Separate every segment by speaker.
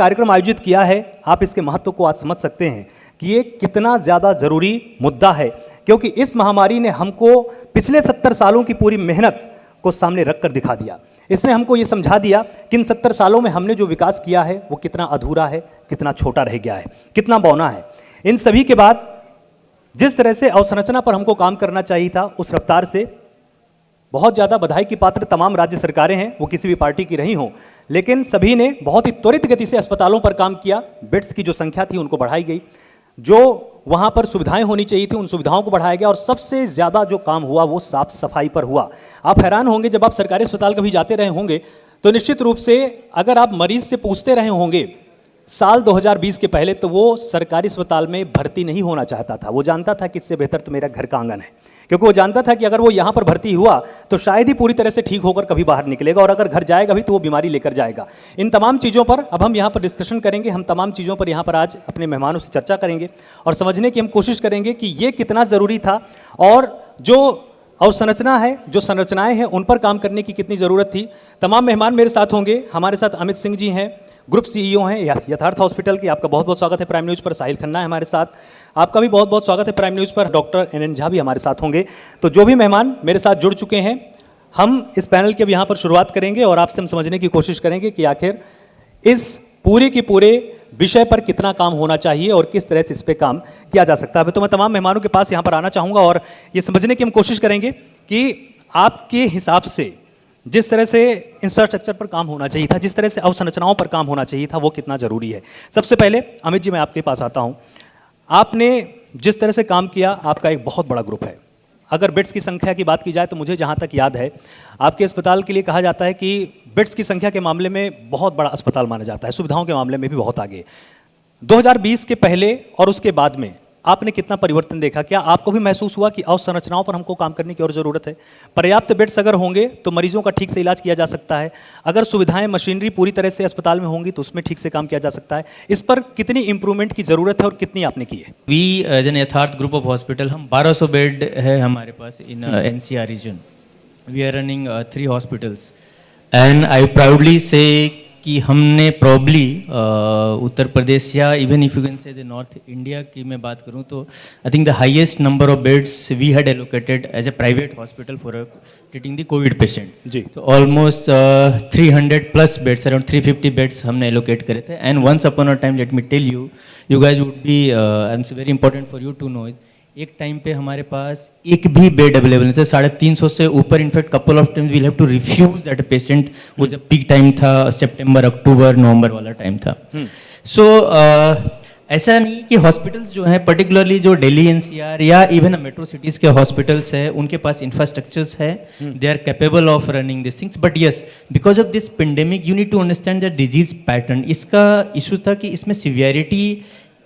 Speaker 1: कार्यक्रम आयोजित किया है, आप इसके महत्व को आज समझ सकते हैं कि ये कितना ज़्यादा ज़रूरी मुद्दा है, क्योंकि इस महामारी ने हमको पिछले 70 सालों की पूरी मेहनत को सामने रख कर दिखा दिया। इसने हमको ये समझा दिया कि इन 70 सालों में हमने जो विकास किया है वो कितना अधूरा है, कितना छोटा रह गया है, कितना बौना है। इन सभी के बाद जिस तरह से अवसंरचना पर हमको काम करना चाहिए था, उस रफ्तार से बहुत ज़्यादा बधाई की पात्र तमाम राज्य सरकारें हैं, वो किसी भी पार्टी की रही हों, लेकिन सभी ने बहुत ही त्वरित गति से अस्पतालों पर काम किया। बेड्स की जो संख्या थी उनको बढ़ाई गई, जो वहाँ पर सुविधाएं होनी चाहिए थी उन सुविधाओं को बढ़ाया गया, और सबसे ज़्यादा जो काम हुआ वो साफ सफाई पर हुआ। आप हैरान होंगे, जब आप सरकारी अस्पताल कभी जाते रहे होंगे तो निश्चित रूप से अगर आप मरीज से पूछते रहे होंगे साल 2020 के पहले, तो वो सरकारी अस्पताल में भर्ती नहीं होना चाहता था। वो जानता था कि इससे बेहतर तो मेरा घर का आंगन है, क्योंकि वो जानता था कि अगर वो यहाँ पर भर्ती हुआ तो शायद ही पूरी तरह से ठीक होकर कभी बाहर निकलेगा, और अगर घर जाएगा भी तो वो बीमारी लेकर जाएगा। इन तमाम चीज़ों पर अब हम यहाँ पर डिस्कशन करेंगे, हम तमाम चीज़ों पर यहाँ पर आज अपने मेहमानों से चर्चा करेंगे और समझने की हम कोशिश करेंगे कि ये कितना ज़रूरी था, और जो अवसंरचना है, जो संरचनाएं हैं, उन पर काम करने की कितनी ज़रूरत थी। तमाम मेहमान मेरे साथ होंगे। हमारे साथ अमित सिंह जी हैं, ग्रुप CEO हैं यथार्थ हॉस्पिटल की, आपका बहुत बहुत स्वागत है प्राइम न्यूज़ पर। साहिल खन्ना है हमारे साथ, आपका भी बहुत बहुत स्वागत है प्राइम न्यूज़ पर। डॉक्टर NN झा भी हमारे साथ होंगे। तो जो भी मेहमान मेरे साथ जुड़ चुके हैं, हम इस पैनल के अब यहाँ पर शुरुआत करेंगे और आपसे हम समझने की कोशिश करेंगे कि आखिर इस पूरे के पूरे विषय पर कितना काम होना चाहिए और किस तरह से इस पर काम किया जा सकता है। तो मैं तमाम मेहमानों के पास यहाँ पर आना चाहूँगा और ये समझने की हम कोशिश करेंगे कि आपके हिसाब से जिस तरह से इंफ्रास्ट्रक्चर पर काम होना चाहिए था, जिस तरह से अवसंरचनाओं पर काम होना चाहिए था, वो कितना ज़रूरी है। सबसे पहले अमित जी, मैं आपके पास आता हूँ। आपने जिस तरह से काम किया, आपका एक बहुत बड़ा ग्रुप है। अगर बेड्स की संख्या की बात की जाए तो मुझे जहाँ तक याद है, आपके अस्पताल के लिए कहा जाता है कि बेड्स की संख्या के मामले में बहुत बड़ा अस्पताल माना जाता है, सुविधाओं के मामले में भी बहुत आगे। 2020 के पहले और उसके बाद में आपने कितना परिवर्तन देखा? क्या आपको भी महसूस हुआ कि अवसंरचनाओं पर हमको काम करने की और ज़रूरत है? पर्याप्त बेड्स अगर होंगे तो मरीजों का ठीक से इलाज किया जा सकता है। अगर सुविधाएं, मशीनरी पूरी तरह से अस्पताल में होंगी तो उसमें ठीक से काम किया जा सकता है। इस पर कितनी इंप्रूवमेंट की ज़रूरत है और कितनी आपने की है?
Speaker 2: We as an Yatharth group of hospital, हम 1200 बेड है हमारे पास in NCR region. We are running 3 hospitals and I proudly say कि हमने प्रॉब्ली उत्तर प्रदेश या even if you can say the north India की मैं बात करूं तो I think the highest number of beds we had allocated as a private hospital for treating the covid patient जी। तो almost 300 plus beds, around 350 beds हमने allocate करे थे। And once upon a time, let me tell you, you guys would be and it's very important for you to know, एक time पे हमारे पास एक भी बेड अवेलेबल नहीं था। 350 से ऊपर, in fact couple of times we'll have to refuse that patient. वो जब पीक टाइम था, सितंबर, अक्टूबर, नवंबर वाला टाइम था। सो ऐसा नहीं कि हॉस्पिटल्स जो हैं, पर्टिकुलरली जो दिल्ली NCR या इवन मेट्रो सिटीज़ के हॉस्पिटल्स हैं, उनके पास इंफ्रास्ट्रक्चर्स है, they are capable of running this things. But yes, because of this pandemic you need to understand the disease pattern. इसका इशू था कि इसमें सिवियरिटी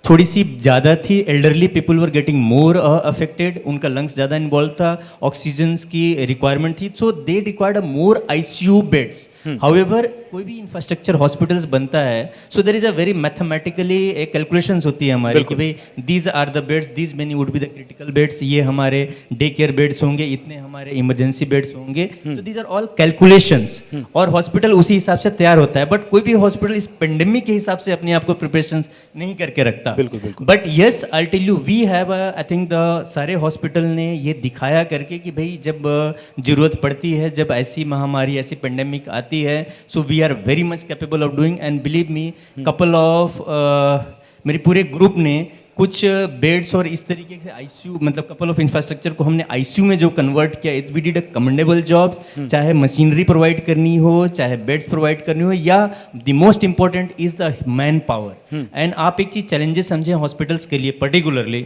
Speaker 2: थोड़ी सी ज़्यादा थी। Elderly people were getting more affected, उनका लंग्स ज़्यादा इन्वॉल्व था, ऑक्सीजन की रिक्वायरमेंट थी, so they required a more ICU beds. However कोई भी इंफ्रास्ट्रक्चर हॉस्पिटल्स बनता है, so there is a very mathematically एक कैलकुलेशंस होती है हमारी कि भाई these are the beds, these many would be the critical beds, ये हमारे डे केयर बेड्स होंगे, इतने हमारे इमरजेंसी बेड्स होंगे। तो दीज आर ऑल कैलकुलेशंस और हॉस्पिटल उसी हिसाब से तैयार होता है। बट कोई भी हॉस्पिटल इस पेंडेमिक के हिसाब से अपने आप को प्रिपरेशंस नहीं करके रखता।
Speaker 1: बिल्कुल बिल्कुल।
Speaker 2: But yes, I tell you, we have I think the सारे हॉस्पिटल ने ये दिखाया करके कि भाई जब जरूरत पड़ती है, जब ऐसी महामारी, ऐसी पेंडेमिक आती है, so we are very much capable of doing. And believe me, couple of मेरे पूरे ग्रुप ने कुछ बेड्स और इस तरीके से ICU, मतलब कपल ऑफ इंफ्रास्ट्रक्चर को हमने ICU में जो कन्वर्ट किया, it we did a commendable jobs. चाहे मशीनरी प्रोवाइड करनी हो, चाहे बेड्स प्रोवाइड करनी हो, या the most important is the man power. And आप एक चीज चैलेंजेस समझे हॉस्पिटल्स के लिए पर्टिकुलरली,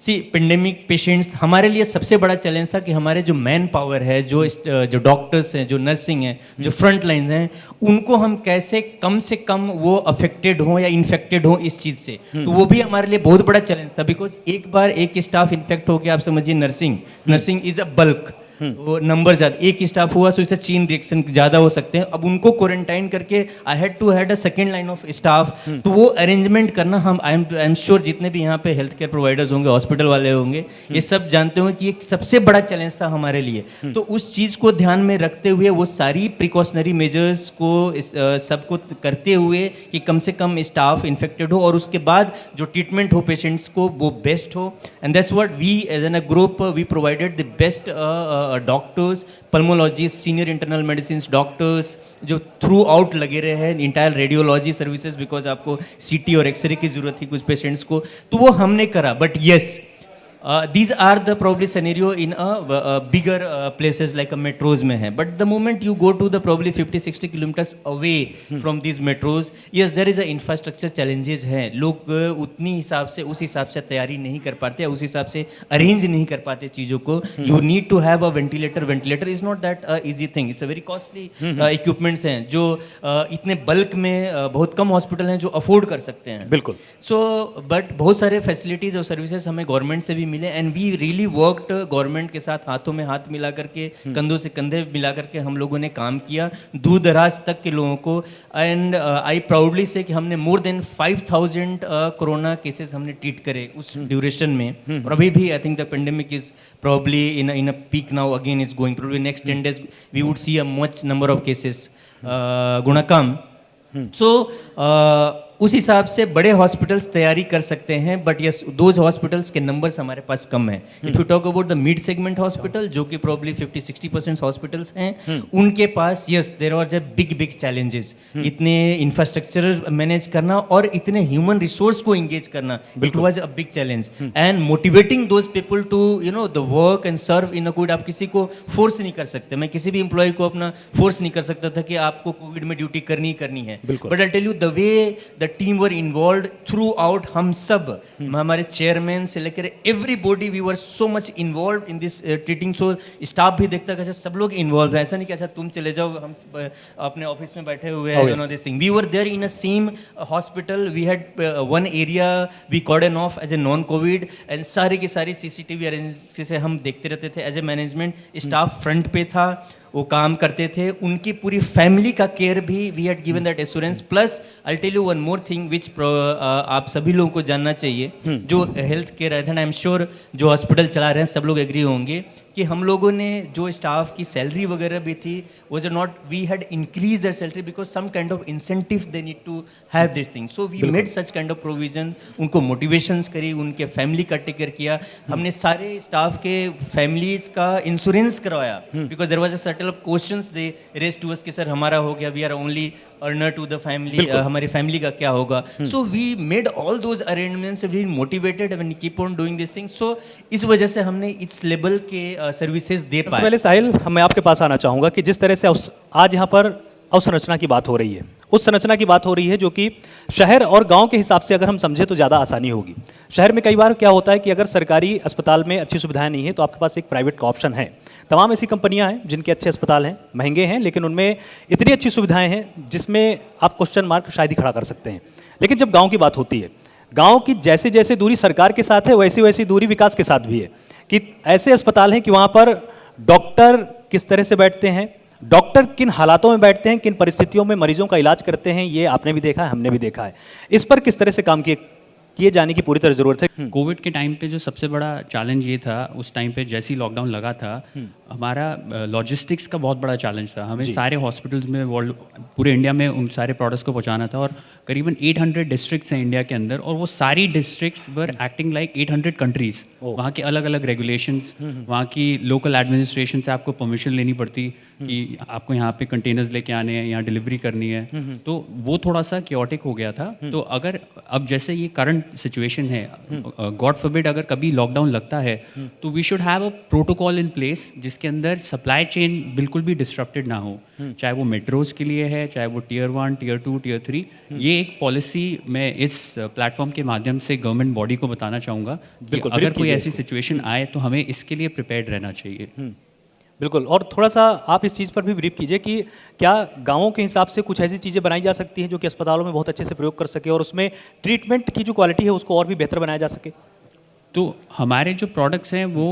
Speaker 2: सी पेंडेमिक पेशेंट्स, हमारे लिए सबसे बड़ा चैलेंज था कि हमारे जो मैन पावर है, जो डॉक्टर्स हैं, जो नर्सिंग हैं, जो फ्रंट लाइन हैं, उनको हम कैसे कम से कम वो अफेक्टेड हों या इन्फेक्टेड हों इस चीज़ से। तो वो भी हमारे लिए बहुत बड़ा चैलेंज था, बिकॉज एक बार एक स्टाफ इन्फेक्ट हो गया, आप समझिए नर्सिंग इज अ बल्क, वो नंबर ज़्यादा, एक स्टाफ हुआ तो इससे चेन रिएक्शन ज़्यादा हो सकते हैं। अब उनको क्वारंटाइन करके I had to had a second line of staff, तो वो अरेंजमेंट करना हम आई एम श्योर जितने भी यहाँ पे हेल्थ केयर प्रोवाइडर्स होंगे, हॉस्पिटल वाले होंगे, ये सब जानते होंगे कि एक सबसे बड़ा चैलेंज था हमारे लिए। तो उस चीज़ को ध्यान में रखते हुए वो सारी प्रिकॉशनरी मेजर्स को सबको करते हुए कि कम से कम स्टाफ इन्फेक्टेड हो और उसके बाद जो ट्रीटमेंट हो पेशेंट्स को वो बेस्ट हो। And that's what we as an a group we provided the best doctors, pulmologist, senior internal medicine doctors जो थ्रू आउट लगे रहे हैं, इंटायर रेडियोलॉजी सर्विसेज, बिकॉज आपको सीटी और एक्सरे की जरूरत थी कुछ पेशेंट्स को, तो वो हमने करा। But yes, these are the probably scenario in a bigger places like a metros में है, but the moment you go to the probably 50-60 kilometers away from these metros, yes there is a infrastructure challenges है। लोग उतनी हिसाब से उस हिसाब से तैयारी नहीं कर पाते, उस हिसाब से अरेंज नहीं कर पाते चीज़ों को। You need to have a ventilator is not that easy thing, it's a very costly equipments हैं जो इतने बल्क में बहुत कम हॉस्पिटल हैं जो अफोर्ड कर सकते हैं।
Speaker 1: बिल्कुल।
Speaker 2: सो बट बहुत सारे फैसिलिटीज़ और सर्विसेज हमें गवर्नमेंट से भी मिले and we really worked government के साथ हाथों में हाथ मिला करके, कंधों से कंधे मिला करके हम लोगों ने काम किया दूर दराज तक के लोगों को। एंड आई प्राउडली से कि हमने मोर देन 5000 कोरोना केसेस हमने ट्रीट करे उस ड्यूरेशन में। और अभी भी I think the pandemic is probably in a peak now, again is going, probably next 10 days we would see a much number of cases गुणकम। सो उस हिसाब से बड़े हॉस्पिटल्स तैयारी कर सकते हैं, बट यस दोज हॉस्पिटल्स के नंबर्स हमारे पास कम हैं। If you talk about the mid segment hospital जो कि प्रॉब्ली 50-60% हॉस्पिटल्स हैं, उनके पास yes there are just big challenges. इतने इंफ्रास्ट्रक्चर मैनेज करना और इतने ह्यूमन रिसोर्स को इंगेज करना, it was a big challenge. And motivating those people to you know the work and serve in a covid. आप किसी को फोर्स नहीं कर सकते, मैं किसी भी एम्प्लॉय को अपना फोर्स नहीं कर सकता था कि आपको कोविड में ड्यूटी करनी ही करनी है। But I tell you the way the team were involve throughout, हम सब हमारे चेयरमैन से लेकर everybody we were so much involve in this treating. So staff भी देखता कैसे सब लोग इन्वॉल्व है, ऐसा नहीं कि अच्छा तुम चले जाओ हम अपने ऑफिस में बैठे हुए हैं, you know this thing. We were there in a same hospital, we had one area we cordon off as a non COVID and सारी की सारी सीसीटीवी अरेंज से हम देखते रहते थे। As a management staff front पे था, वो काम करते थे, उनकी पूरी फैमिली का केयर भी we had given that assurance. Plus I tell you one more thing which आप सभी लोगों को जानना चाहिए जो हेल्थ केयर है, आई एम श्योर जो हॉस्पिटल चला रहे हैं सब लोग एग्री होंगे कि हम लोगों ने जो स्टाफ की सैलरी वगैरह भी थी was not, we had increase their salary because some kind of incentive they need to have this thing. So we made such kind of provision, उनको मोटिवेशंस करी, उनके फैमिली का टेक केयर किया। हमने सारे स्टाफ के फैमिलीज का insurance करवाया because there was a certain of questions they raise to us कि सर हमारा हो गया, we are only earner to the family, हमारी फैमिली का क्या होगा। So we made all those arrangements, we motivated and keep on doing this thing. So इस वजह से हमने इस लेवल के सर्विसेज दे पाए।
Speaker 1: पहले साहिल, मैं आपके पास आना चाहूँगा कि जिस तरह से आज यहाँ पर अवसंरचना की बात हो रही है, उस संरचना की बात हो रही है जो कि शहर और गांव के हिसाब से अगर हम समझे तो ज़्यादा आसानी होगी। शहर में कई बार क्या होता है कि अगर सरकारी अस्पताल में अच्छी सुविधाएं नहीं है तो आपके पास एक प्राइवेट का ऑप्शन है। तमाम ऐसी कंपनियां हैं जिनके अच्छे अस्पताल हैं, महंगे हैं, लेकिन उनमें इतनी अच्छी सुविधाएं हैं जिसमें आप क्वेश्चन मार्क शायद ही खड़ा कर सकते हैं। लेकिन जब गाँव की बात होती है, गाँव की जैसे जैसे दूरी सरकार के साथ है वैसी वैसी दूरी विकास के साथ भी है कि ऐसे अस्पताल हैं कि वहाँ पर डॉक्टर किस तरह से बैठते हैं, डॉक्टर किन हालातों में बैठते हैं, किन परिस्थितियों में मरीजों का इलाज करते हैं, ये आपने भी देखा है, हमने भी देखा है। इस पर किस तरह से काम किए जाने की पूरी तरह जरूरत है।
Speaker 3: कोविड के टाइम पे जो सबसे बड़ा चैलेंज ये था, उस टाइम पे जैसे ही लॉकडाउन लगा था, हमारा लॉजिस्टिक्स का बहुत बड़ा चैलेंज था। हमें सारे हॉस्पिटल्स में वर्ल्ड पूरे इंडिया में उन सारे प्रोडक्ट्स को पहुंचाना था और करीबन 800 डिस्ट्रिक्ट्स हैं इंडिया के अंदर और वो सारी districts were acting like 800 countries. वहाँ के अलग अलग रेगुलेशंस, वहाँ की लोकल एडमिनिस्ट्रेशन से आपको परमिशन लेनी पड़ती कि आपको यहाँ पे कंटेनर्स लेके आने हैं, यहाँ डिलीवरी करनी है, तो वो थोड़ा सा क्योटिक हो गया था। तो अगर अब जैसे ये करंट सिचुएशन है, गॉड फॉरबिड अगर कभी लॉकडाउन लगता है तो we should have a protocol in place जिसके अंदर सप्लाई चेन बिल्कुल भी डिस्ट्रप्टेड ना हो, चाहे वो मेट्रोज के लिए है, चाहे वो टियर 1, टियर 2, टियर 3। ये एक पॉलिसी मैं इस प्लेटफॉर्म के माध्यम से गवर्नमेंट बॉडी को बताना चाहूँगा कि अगर कोई ऐसी सिचुएशन आए तो हमें इसके लिए प्रिपेयर्ड रहना चाहिए।
Speaker 1: बिल्कुल। और थोड़ा सा आप इस चीज़ पर भी ब्रीफ कीजिए कि क्या गांवों के हिसाब से कुछ ऐसी चीज़ें बनाई जा सकती हैं जो कि अस्पतालों में बहुत अच्छे से प्रयोग कर सके और उसमें ट्रीटमेंट की जो क्वालिटी है उसको और भी बेहतर बनाया जा सके।
Speaker 3: तो हमारे जो प्रोडक्ट्स हैं वो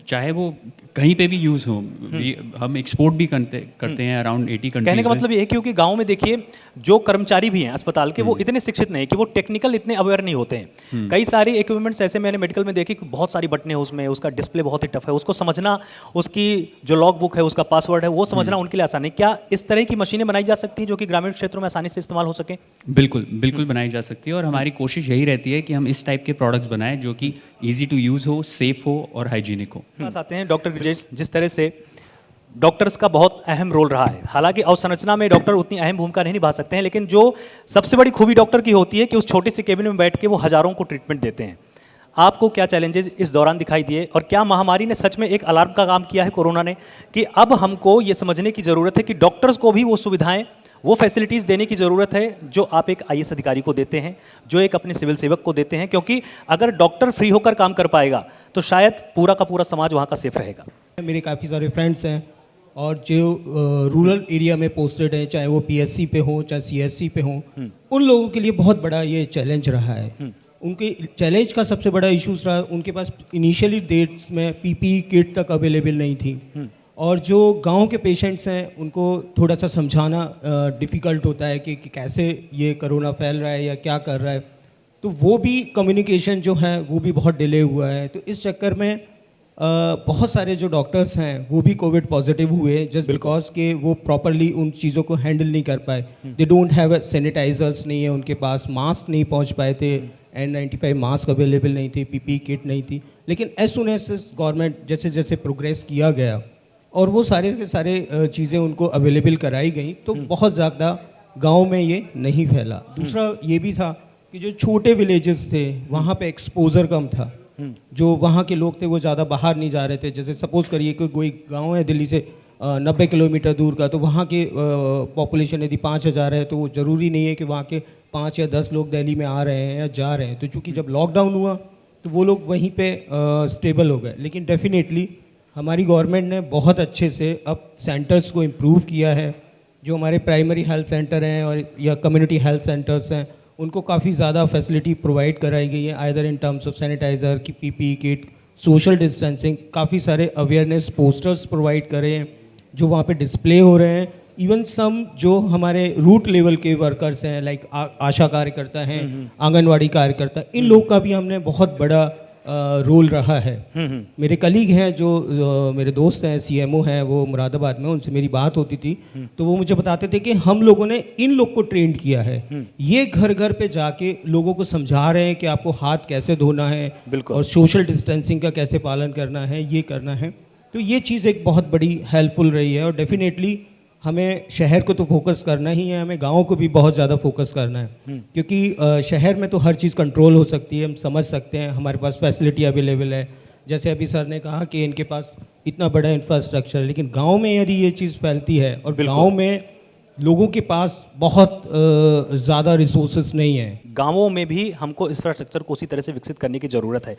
Speaker 3: चाहे वो कहीं पे भी यूज़ हो, हम एक्सपोर्ट भी करते हैं अराउंड 80 कंट्रीज
Speaker 1: कहने का मतलब ये है क्योंकि गांव में देखिए जो कर्मचारी भी हैं अस्पताल के वो इतने शिक्षित नहीं कि वो टेक्निकल इतने अवेयर नहीं होते हैं। कई सारी इक्विपमेंट्स ऐसे मैंने मेडिकल में देखी कि बहुत सारी बटनें हैं उसमें, उसका डिस्प्ले बहुत ही टफ है, उसको समझना, उसकी जो लॉग बुक है उसका पासवर्ड है वो समझना उनके लिए आसान है। क्या इस तरह की मशीनें बनाई जा सकती हैं जो कि ग्रामीण क्षेत्रों में आसानी से इस्तेमाल हो सके?
Speaker 3: बिल्कुल बिल्कुल बनाई जा सकती है, और हमारी कोशिश यही रहती है कि हम इस टाइप के प्रोडक्ट्स बनाएं जो कि ईजी टू यूज़ हो, सेफ हो और हाइजीनिक हो।
Speaker 1: पास आते हैं डॉक्टर ब्रिजेश, जिस तरह से डॉक्टर्स का बहुत अहम रोल रहा है, हालांकि अवसंरचना में डॉक्टर उतनी अहम भूमिका नहीं निभा सकते हैं, लेकिन जो सबसे बड़ी खूबी डॉक्टर की होती है कि उस छोटे से केबिन में बैठ के वो हजारों को ट्रीटमेंट देते हैं। आपको क्या चैलेंजेस इस दौरान दिखाई दिए और क्या महामारी ने सच में एक अलार्म का काम किया है कोरोना ने, कि अब हमको ये समझने की ज़रूरत है कि डॉक्टर्स को भी वो सुविधाएं, वो फैसिलिटीज़ देने की ज़रूरत है जो आप एक आईएएस अधिकारी को देते हैं, जो एक अपने सिविल सेवक को देते हैं, क्योंकि अगर डॉक्टर फ्री होकर काम कर पाएगा तो शायद पूरा का पूरा समाज वहाँ का सेफ रहेगा।
Speaker 4: मेरे काफ़ी सारे फ्रेंड्स हैं और जो रूरल एरिया में पोस्टेड हैं, चाहे वो पीएससी पे हो चाहे सीएससी पे हो, उन लोगों के लिए बहुत बड़ा ये चैलेंज रहा है। उनके चैलेंज का सबसे बड़ा इशूज़ रहा, उनके पास इनिशियली डेट्स में पीपीई किट तक अवेलेबल नहीं थी, और जो गांव के पेशेंट्स हैं उनको थोड़ा सा समझाना डिफ़िकल्ट होता है कि कैसे ये कोरोना फैल रहा है या क्या कर रहा है, तो वो भी कम्युनिकेशन जो है वो भी बहुत डिले हुआ है। तो इस चक्कर में बहुत सारे जो डॉक्टर्स हैं वो भी कोविड पॉजिटिव हुए जस्ट बिकॉज के वो प्रॉपरली उन चीज़ों को हैंडल नहीं कर पाए। दे डोंट हैव सैनिटाइजर्स नहीं है उनके पास, मास्क नहीं पहुंच पाए थे, N95 मास्क अवेलेबल नहीं थी, पीपी किट नहीं थी। लेकिन एज सुन एज गवर्नमेंट जैसे जैसे प्रोग्रेस किया गया और वो सारे के सारे चीज़ें उनको अवेलेबल कराई गई, तो बहुत ज़्यादा गांव में ये नहीं फैला। दूसरा ये भी था कि जो छोटे विलेजेस थे वहाँ पे एक्सपोजर कम था, जो वहाँ के लोग थे वो ज़्यादा बाहर नहीं जा रहे थे। जैसे सपोज़ करिए कि कोई गांव है दिल्ली से 90 किलोमीटर दूर का, तो वहाँ के पॉपुलेशन यदि 5000 है तो वो ज़रूरी नहीं है कि वहाँ के 5 या 10 लोग दिल्ली में आ रहे हैं या जा रहे हैं। तो चूँकि जब लॉकडाउन हुआ तो वो लोग वहीं पे स्टेबल हो गए। लेकिन डेफिनेटली हमारी गवर्नमेंट ने बहुत अच्छे से अब सेंटर्स को इम्प्रूव किया है। जो हमारे प्राइमरी हेल्थ सेंटर हैं और या कम्युनिटी हेल्थ सेंटर्स हैं उनको काफ़ी ज़्यादा फैसिलिटी प्रोवाइड कराई गई है, either in terms of sanitiser की पीपीई किट, सोशल डिस्टेंसिंग, काफ़ी सारे अवेयरनेस पोस्टर्स प्रोवाइड करे हैं जो वहाँ पे डिस्प्ले हो रहे हैं। इवन सम जो हमारे रूट लेवल के वर्कर्स हैं लाइक आशा कार्यकर्ता हैं, आंगनवाड़ी कार्यकर्ता, इन लोग का भी हमने बहुत बड़ा रोल रहा है। मेरे कलीग हैं जो मेरे दोस्त हैं, सीएमओ हैं, वो मुरादाबाद में, उनसे मेरी बात होती थी तो वो मुझे बताते थे कि हम लोगों ने इन लोग को ट्रेंड किया है, ये घर घर पे जाके लोगों को समझा रहे हैं कि आपको हाथ कैसे धोना है और सोशल डिस्टेंसिंग का कैसे पालन करना है, ये करना है। तो ये चीज़ एक बहुत बड़ी हेल्पफुल रही है। और डेफिनेटली हमें शहर को तो फोकस करना ही है, हमें गाँव को भी बहुत ज़्यादा फोकस करना है, क्योंकि शहर में तो हर चीज़ कंट्रोल हो सकती है, हम समझ सकते हैं, हमारे पास फैसिलिटी अवेलेबल है। जैसे अभी सर ने कहा कि इनके पास इतना बड़ा इंफ्रास्ट्रक्चर है, लेकिन गांव में यदि ये चीज़ फैलती है और गांव में लोगों के पास बहुत ज़्यादा रिसोर्सेज नहीं है,
Speaker 1: गांवों में भी हमको इंफ्रास्ट्रक्चर को उसी तरह से विकसित करने की ज़रूरत है।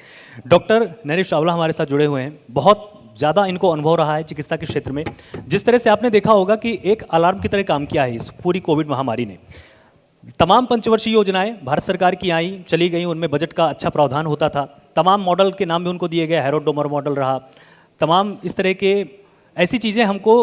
Speaker 1: डॉक्टर नरेश चावला हमारे साथ जुड़े हुए हैं, बहुत ज़्यादा इनको अनुभव रहा है चिकित्सा के क्षेत्र में। जिस तरह से आपने देखा होगा कि एक अलार्म की तरह काम किया है इस पूरी कोविड महामारी ने। तमाम पंचवर्षीय योजनाएं भारत सरकार की आई चली गई, उनमें बजट का अच्छा प्रावधान होता था, तमाम मॉडल के नाम भी उनको दिए गए, हैरोडोमर मॉडल रहा, तमाम इस तरह के ऐसी चीज़ें हमको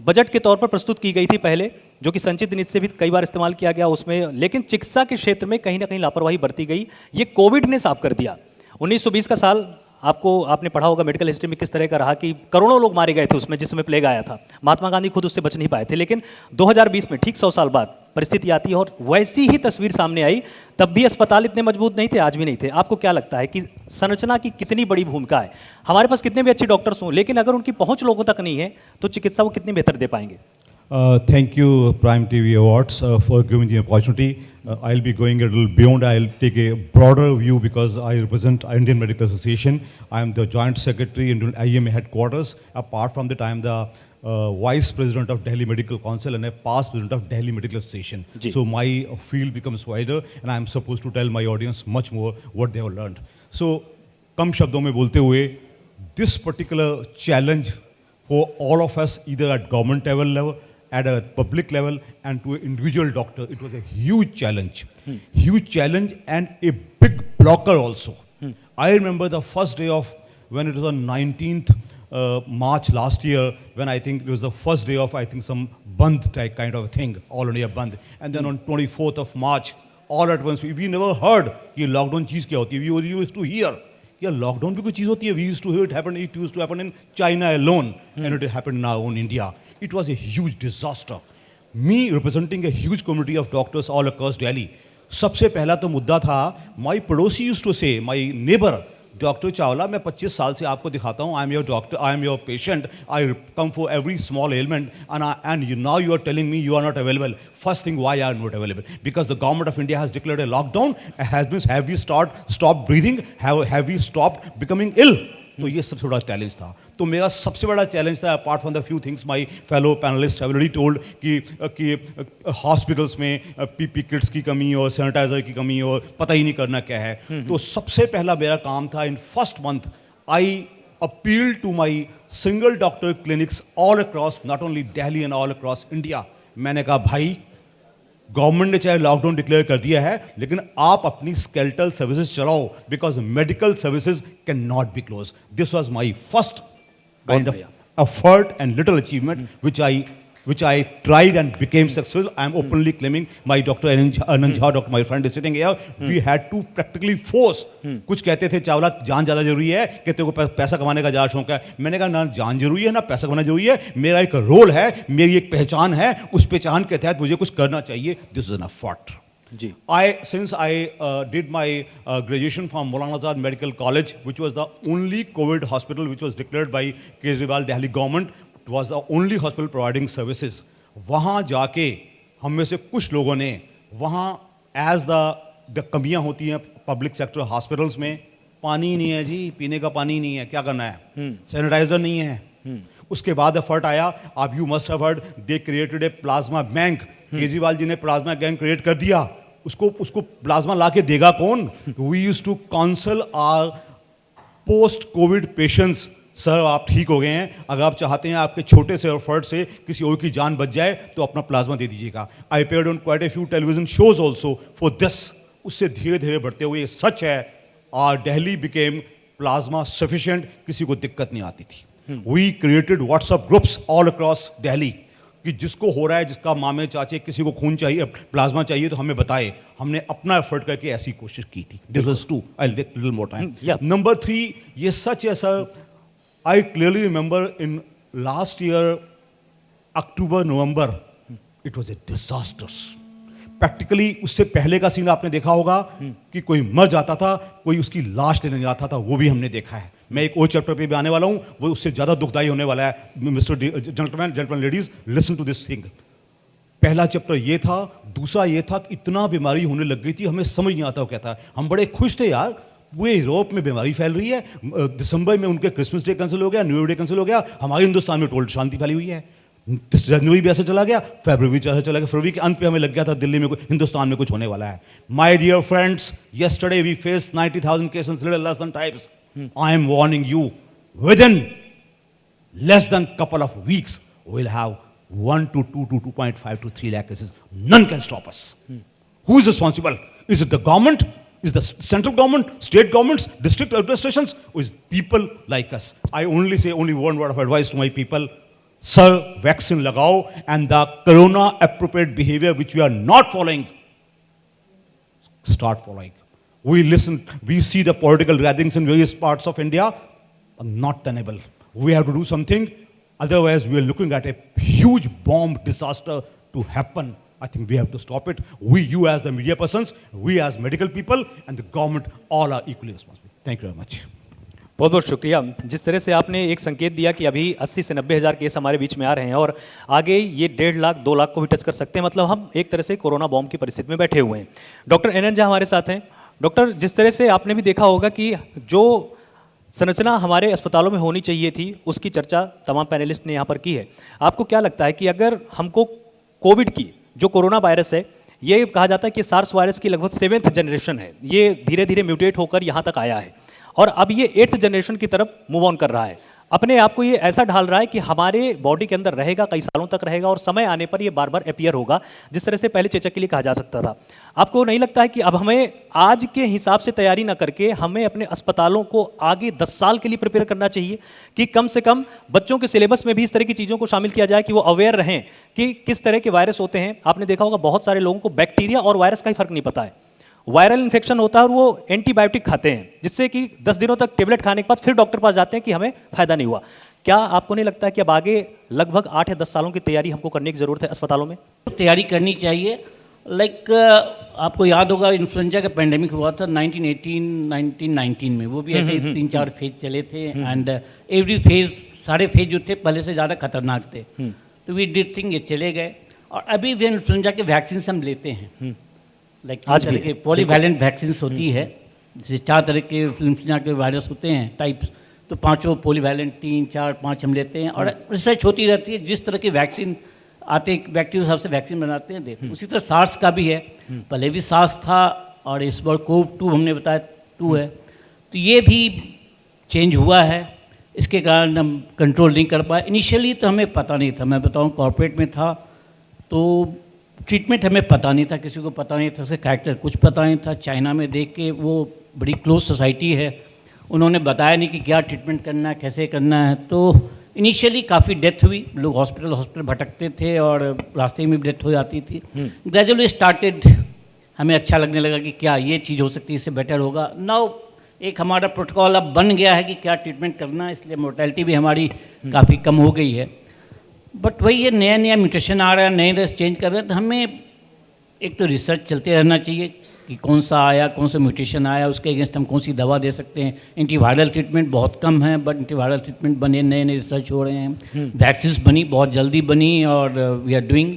Speaker 1: बजट के तौर पर प्रस्तुत की गई थी पहले, जो कि संचित निधि से भी कई बार इस्तेमाल किया गया उसमें। लेकिन चिकित्सा के क्षेत्र में कहीं ना कहीं लापरवाही बरती गई, ये कोविड ने साफ कर दिया। 1920 का साल आपने पढ़ा होगा मेडिकल हिस्ट्री में किस तरह का रहा कि करोड़ों लोग मारे गए थे उसमें, जिस समय प्लेग आया था। महात्मा गांधी खुद उससे बच नहीं पाए थे। लेकिन 2020 में ठीक 100 साल बाद परिस्थिति आती है और वैसी ही तस्वीर सामने आई। तब भी अस्पताल इतने मजबूत नहीं थे, आज भी नहीं थे। आपको क्या लगता है कि संरचना की कितनी बड़ी भूमिका है? हमारे पास कितने भी अच्छे डॉक्टर्स हों, लेकिन अगर उनकी पहुंच लोगों तक नहीं है तो चिकित्सा वो कितनी बेहतर दे पाएंगे?
Speaker 5: Thank you, Prime TV Awards, for giving the opportunity. I'll be going a little beyond. I'll take a broader view because I represent Indian Medical Association. I am the Joint Secretary in IMA headquarters. Apart from that, I am the Vice President of Delhi Medical Council and a past President of Delhi Medical Association. So my field becomes wider and I am supposed to tell my audience much more what they have learned. So, कम शब्दों में बोलते हुए, this particular challenge for all of us, either at government level, at a public level and to an individual doctor, it was a huge challenge and a big blocker also. I remember the first day of when it was on 19th March last year, when I think it was the first day of I think some Bandh type kind of thing, all India Bandh, and then on 24th of March, all at once we never heard कि lockdown चीज़ क्या होती है. We used to hear कि lockdown भी कोई चीज़ होती है. We used to hear it used to happen in China alone, and it happened now in India. It was a huge disaster. Me representing a huge community of doctors all across Delhi. सबसे पहला तो मुद्दा था, my पड़ोसी used to say, my neighbor, doctor Chawla, मैं 25 साल से आपको दिखाता हूँ, I am your doctor, I am your patient, I come for every small ailment, and now you are telling me you are not available. First thing, why are not available? Because the government of India has declared a lockdown. Have we stop breathing? Have we stop becoming ill? तो ये सबसे बड़ा challenge था. तो मेरा सबसे बड़ा challenge था, apart from the few things my fellow panelist have already told, कि हॉस्पिटल्स में पीपी किट्स की कमी और सैनिटाइजर की कमी और पता ही नहीं करना क्या है. तो सबसे पहला मेरा काम था, in first month I appeal to my single doctor clinics all across not only Delhi and all across India. मैंने कहा, भाई गवर्नमेंट ने चाहे लॉकडाउन डिक्लेयर कर दिया है, लेकिन आप अपनी स्केलेटल सर्विसेज चलाओ, because medical services can not be close. This was my first kind of effort and little achievement which I tried and became successful. I am openly claiming. My Dr. Anand Jha, Dr. my friend is sitting here. We had to practically force. कुछ कहते थे चावला जान ज़्यादा जरूरी है, कहते को पैसा कमाने का ज़्यादा शौक है. मैंने कहा ना जान जरूरी है ना पैसा कमाना जरूरी है. मेरा एक रोल है, मेरी एक पहचान है, उस पहचान के तहत मुझे कुछ करना चाहिए. This is an effort. Since I did my graduation from Maulana Azad Medical College, which was the only COVID hospital which was declared by Kejriwal Delhi government, it was the only hospital providing services. वहाँ जाके हम में से कुछ लोगों ने वहाँ as the कमियाँ होती हैं पब्लिक सेक्टर हॉस्पिटल्स में, पानी नहीं है जी, पीने का पानी नहीं है, क्या करना है, सैनिटाइजर नहीं है. उसके बाद एफर्ट आया, आप you must have heard, they created a plasma bank. Kejriwal ji ने प्लाज्मा बैंक क्रिएट कर दिया. उसको प्लाज्मा ला के देगा कौन? We use to counsel our post COVID patients. Sir आप ठीक हो गए हैं, अगर आप चाहते हैं आपके छोटे से एफर्ट से किसी और की जान बच जाए तो अपना प्लाज्मा दे दीजिएगा. I appeared on quite a few television shows also for this. उससे धीरे धीरे बढ़ते हुए सच है, our Delhi became plasma sufficient, किसी को दिक्कत नहीं आती थी. We created WhatsApp groups all across Delhi कि जिसको हो रहा है, जिसका मामे चाचे किसी को खून चाहिए, प्लाज्मा चाहिए, तो हमें बताए. हमने अपना एफर्ट करके ऐसी कोशिश की थी. This was 2. I will take little more time. Number 3, ये सच है sir, I clearly remember in last year October November, it was a disaster. Practically उससे पहले का सीन आपने देखा होगा कि कोई मर जाता था, कोई उसकी लाश लेने जाता था, वो भी हमने देखा है. मैं एक और चैप्टर पे भी आने वाला हूँ, वो उससे ज़्यादा दुखदायी होने वाला है. Mister gentleman ladies, listen to this thing. पहला चैप्टर ये था. दूसरा ये था कि इतना बीमारी होने लग गई थी, हमें समझ नहीं आता क्या था. हम बड़े खुश थे यार, वो यूरोप में बीमारी फैल रही है, दिसंबर में उनके क्रिसमस डे कैंसिल हो गया, न्यू ईयर डे कैंसिल हो गया, हमारे हिंदुस्तान में टोटल शांति फैली हुई है. जनवरी भी ऐसे चला गया, फरवरी भी ऐसे चला गया, फरवरी के अंत पे हमें लग गया था दिल्ली में हिंदुस्तान में कुछ होने वाला है. My dear friends, yesterday we faced 90,000 cases, little less than types. I am warning you, within less than couple of weeks we'll have 1 to 2 to 2.5 to 3 lakh cases. None can stop us. Who is responsible? Is it the government? Is the central government, state governments, district administrations, or is people like us? I only say only one word of advice to my people. Sir, vaccine lagao, and the corona appropriate behavior which we are not following, start following. We see the political gatherings in various parts of India, not tenable. We have to do something, otherwise we are looking at a huge bomb disaster to happen. I think we have to stop it. You as the media persons, we as medical people, and the government, all are equally responsible. Thank you very much.
Speaker 1: बहुत बहुत शुक्रिया. जिस तरह से आपने एक संकेत दिया कि अभी 80 से 90 हज़ार केस हमारे बीच में आ रहे हैं और आगे ये 1.5 लाख 2 लाख को भी टच कर सकते हैं, मतलब हम एक तरह से कोरोना बॉम्ब की परिस्थिति में बैठे हुए हैं. डॉक्टर आनंद झा हमारे साथ हैं. डॉक्टर, जिस तरह से आपने भी देखा होगा कि जो संरचना हमारे अस्पतालों में होनी चाहिए थी, उसकी चर्चा तमाम पैनलिस्ट ने यहाँ पर की है. आपको क्या लगता है कि अगर हमको कोविड की, जो कोरोना वायरस है, ये कहा जाता है कि सार्स वायरस की लगभग 7th जनरेशन है, ये धीरे धीरे म्यूटेट होकर यहाँ तक आया है और अब ये 8th जनरेशन की तरफ मूव ऑन कर रहा है. अपने आप को ये ऐसा ढाल रहा है कि हमारे बॉडी के अंदर रहेगा, कई सालों तक रहेगा और समय आने पर ये बार बार अपीयर होगा, जिस तरह से पहले चेचक के लिए कहा जा सकता था। आपको नहीं लगता है कि अब हमें आज के हिसाब से तैयारी ना करके हमें अपने अस्पतालों को आगे 10 साल के लिए प्रिपेयर करना चाहिए कि कम से कम बच्चों के सिलेबस में भी इस तरह की चीज़ों को शामिल किया जाए कि वो अवेयर रहें कि किस तरह के वायरस होते हैं। आपने देखा होगा बहुत सारे लोगों को बैक्टीरिया और वायरस का ही फर्क नहीं पता है। वायरल इन्फेक्शन होता है और वो एंटीबायोटिक खाते हैं, जिससे कि 10 दिनों तक टेबलेट खाने के बाद फिर डॉक्टर पास जाते हैं कि हमें फायदा नहीं हुआ। क्या आपको नहीं लगता है कि अब आगे लगभग 8 या 10 सालों की तैयारी हमको करने की जरूरत है अस्पतालों में?
Speaker 6: तैयारी करनी चाहिए। लाइक आपको याद होगा इन्फ्लुएंजा का पेंडेमिक हुआ था 1919 में, वो भी ऐसे 3-4 फेज चले थे एंड एवरी फेज, सारे फेज जो थे पहले से ज़्यादा खतरनाक थे। तो वी डिड थिंक ये चले गए और अभी भी इन्फ्लुएंजा के वैक्सीन हम लेते हैं। लाइक
Speaker 1: आज भी
Speaker 6: के पॉलीवैलेंट वैक्सीन होती है, जैसे 4 तरह के इन्फ्लुएंजा के वायरस होते हैं टाइप्स, तो 5 पॉलीवैलेंट 3, 4, 5 हम लेते हैं और रिसर्च होती रहती है। जिस तरह की वैक्सीन आते बैक्टीरिया हिसाब से वैक्सीन बनाते हैं देते। उसी तरह सार्स का भी है, पहले भी सार्स था और इस बार कोव-2 हमने बताया 2 है, तो ये भी चेंज हुआ है। इसके कारण हम कंट्रोल नहीं कर पाए। इनिशियली तो हमें पता नहीं था, मैं बताऊँ कॉर्पोरेट में था तो ट्रीटमेंट हमें पता नहीं था, किसी को पता नहीं था, उसका कैरेक्टर कुछ पता नहीं था। चाइना में देख के, वो बड़ी क्लोज सोसाइटी है, उन्होंने बताया नहीं कि क्या ट्रीटमेंट करना है, कैसे करना है। तो इनिशियली काफ़ी डेथ हुई, लोग हॉस्पिटल भटकते थे और रास्ते में भी डेथ हो जाती थी। ग्रेजुअली स्टार्टेड, हमें अच्छा लगने लगा कि क्या ये चीज़ हो सकती है, इससे बेटर होगा। नाउ एक हमारा प्रोटोकॉल अब बन गया है कि क्या ट्रीटमेंट करना है, इसलिए मोर्टेलिटी भी हमारी काफ़ी कम हो गई है। बट वही ये नया नया म्यूटेशन आ रहा है, नए नए चेंज कर रहे हैं, तो हमें एक तो रिसर्च चलते रहना चाहिए कि कौन सा आया, कौन सा म्यूटेशन आया, उसके अगेंस्ट हम कौन सी दवा दे सकते हैं। एंटीवायरल ट्रीटमेंट बहुत कम है, बट एंटीवायरल ट्रीटमेंट बने, नए नए रिसर्च हो रहे हैं। वैक्सीन्स बनी, बहुत जल्दी बनी और वी आर डूइंग,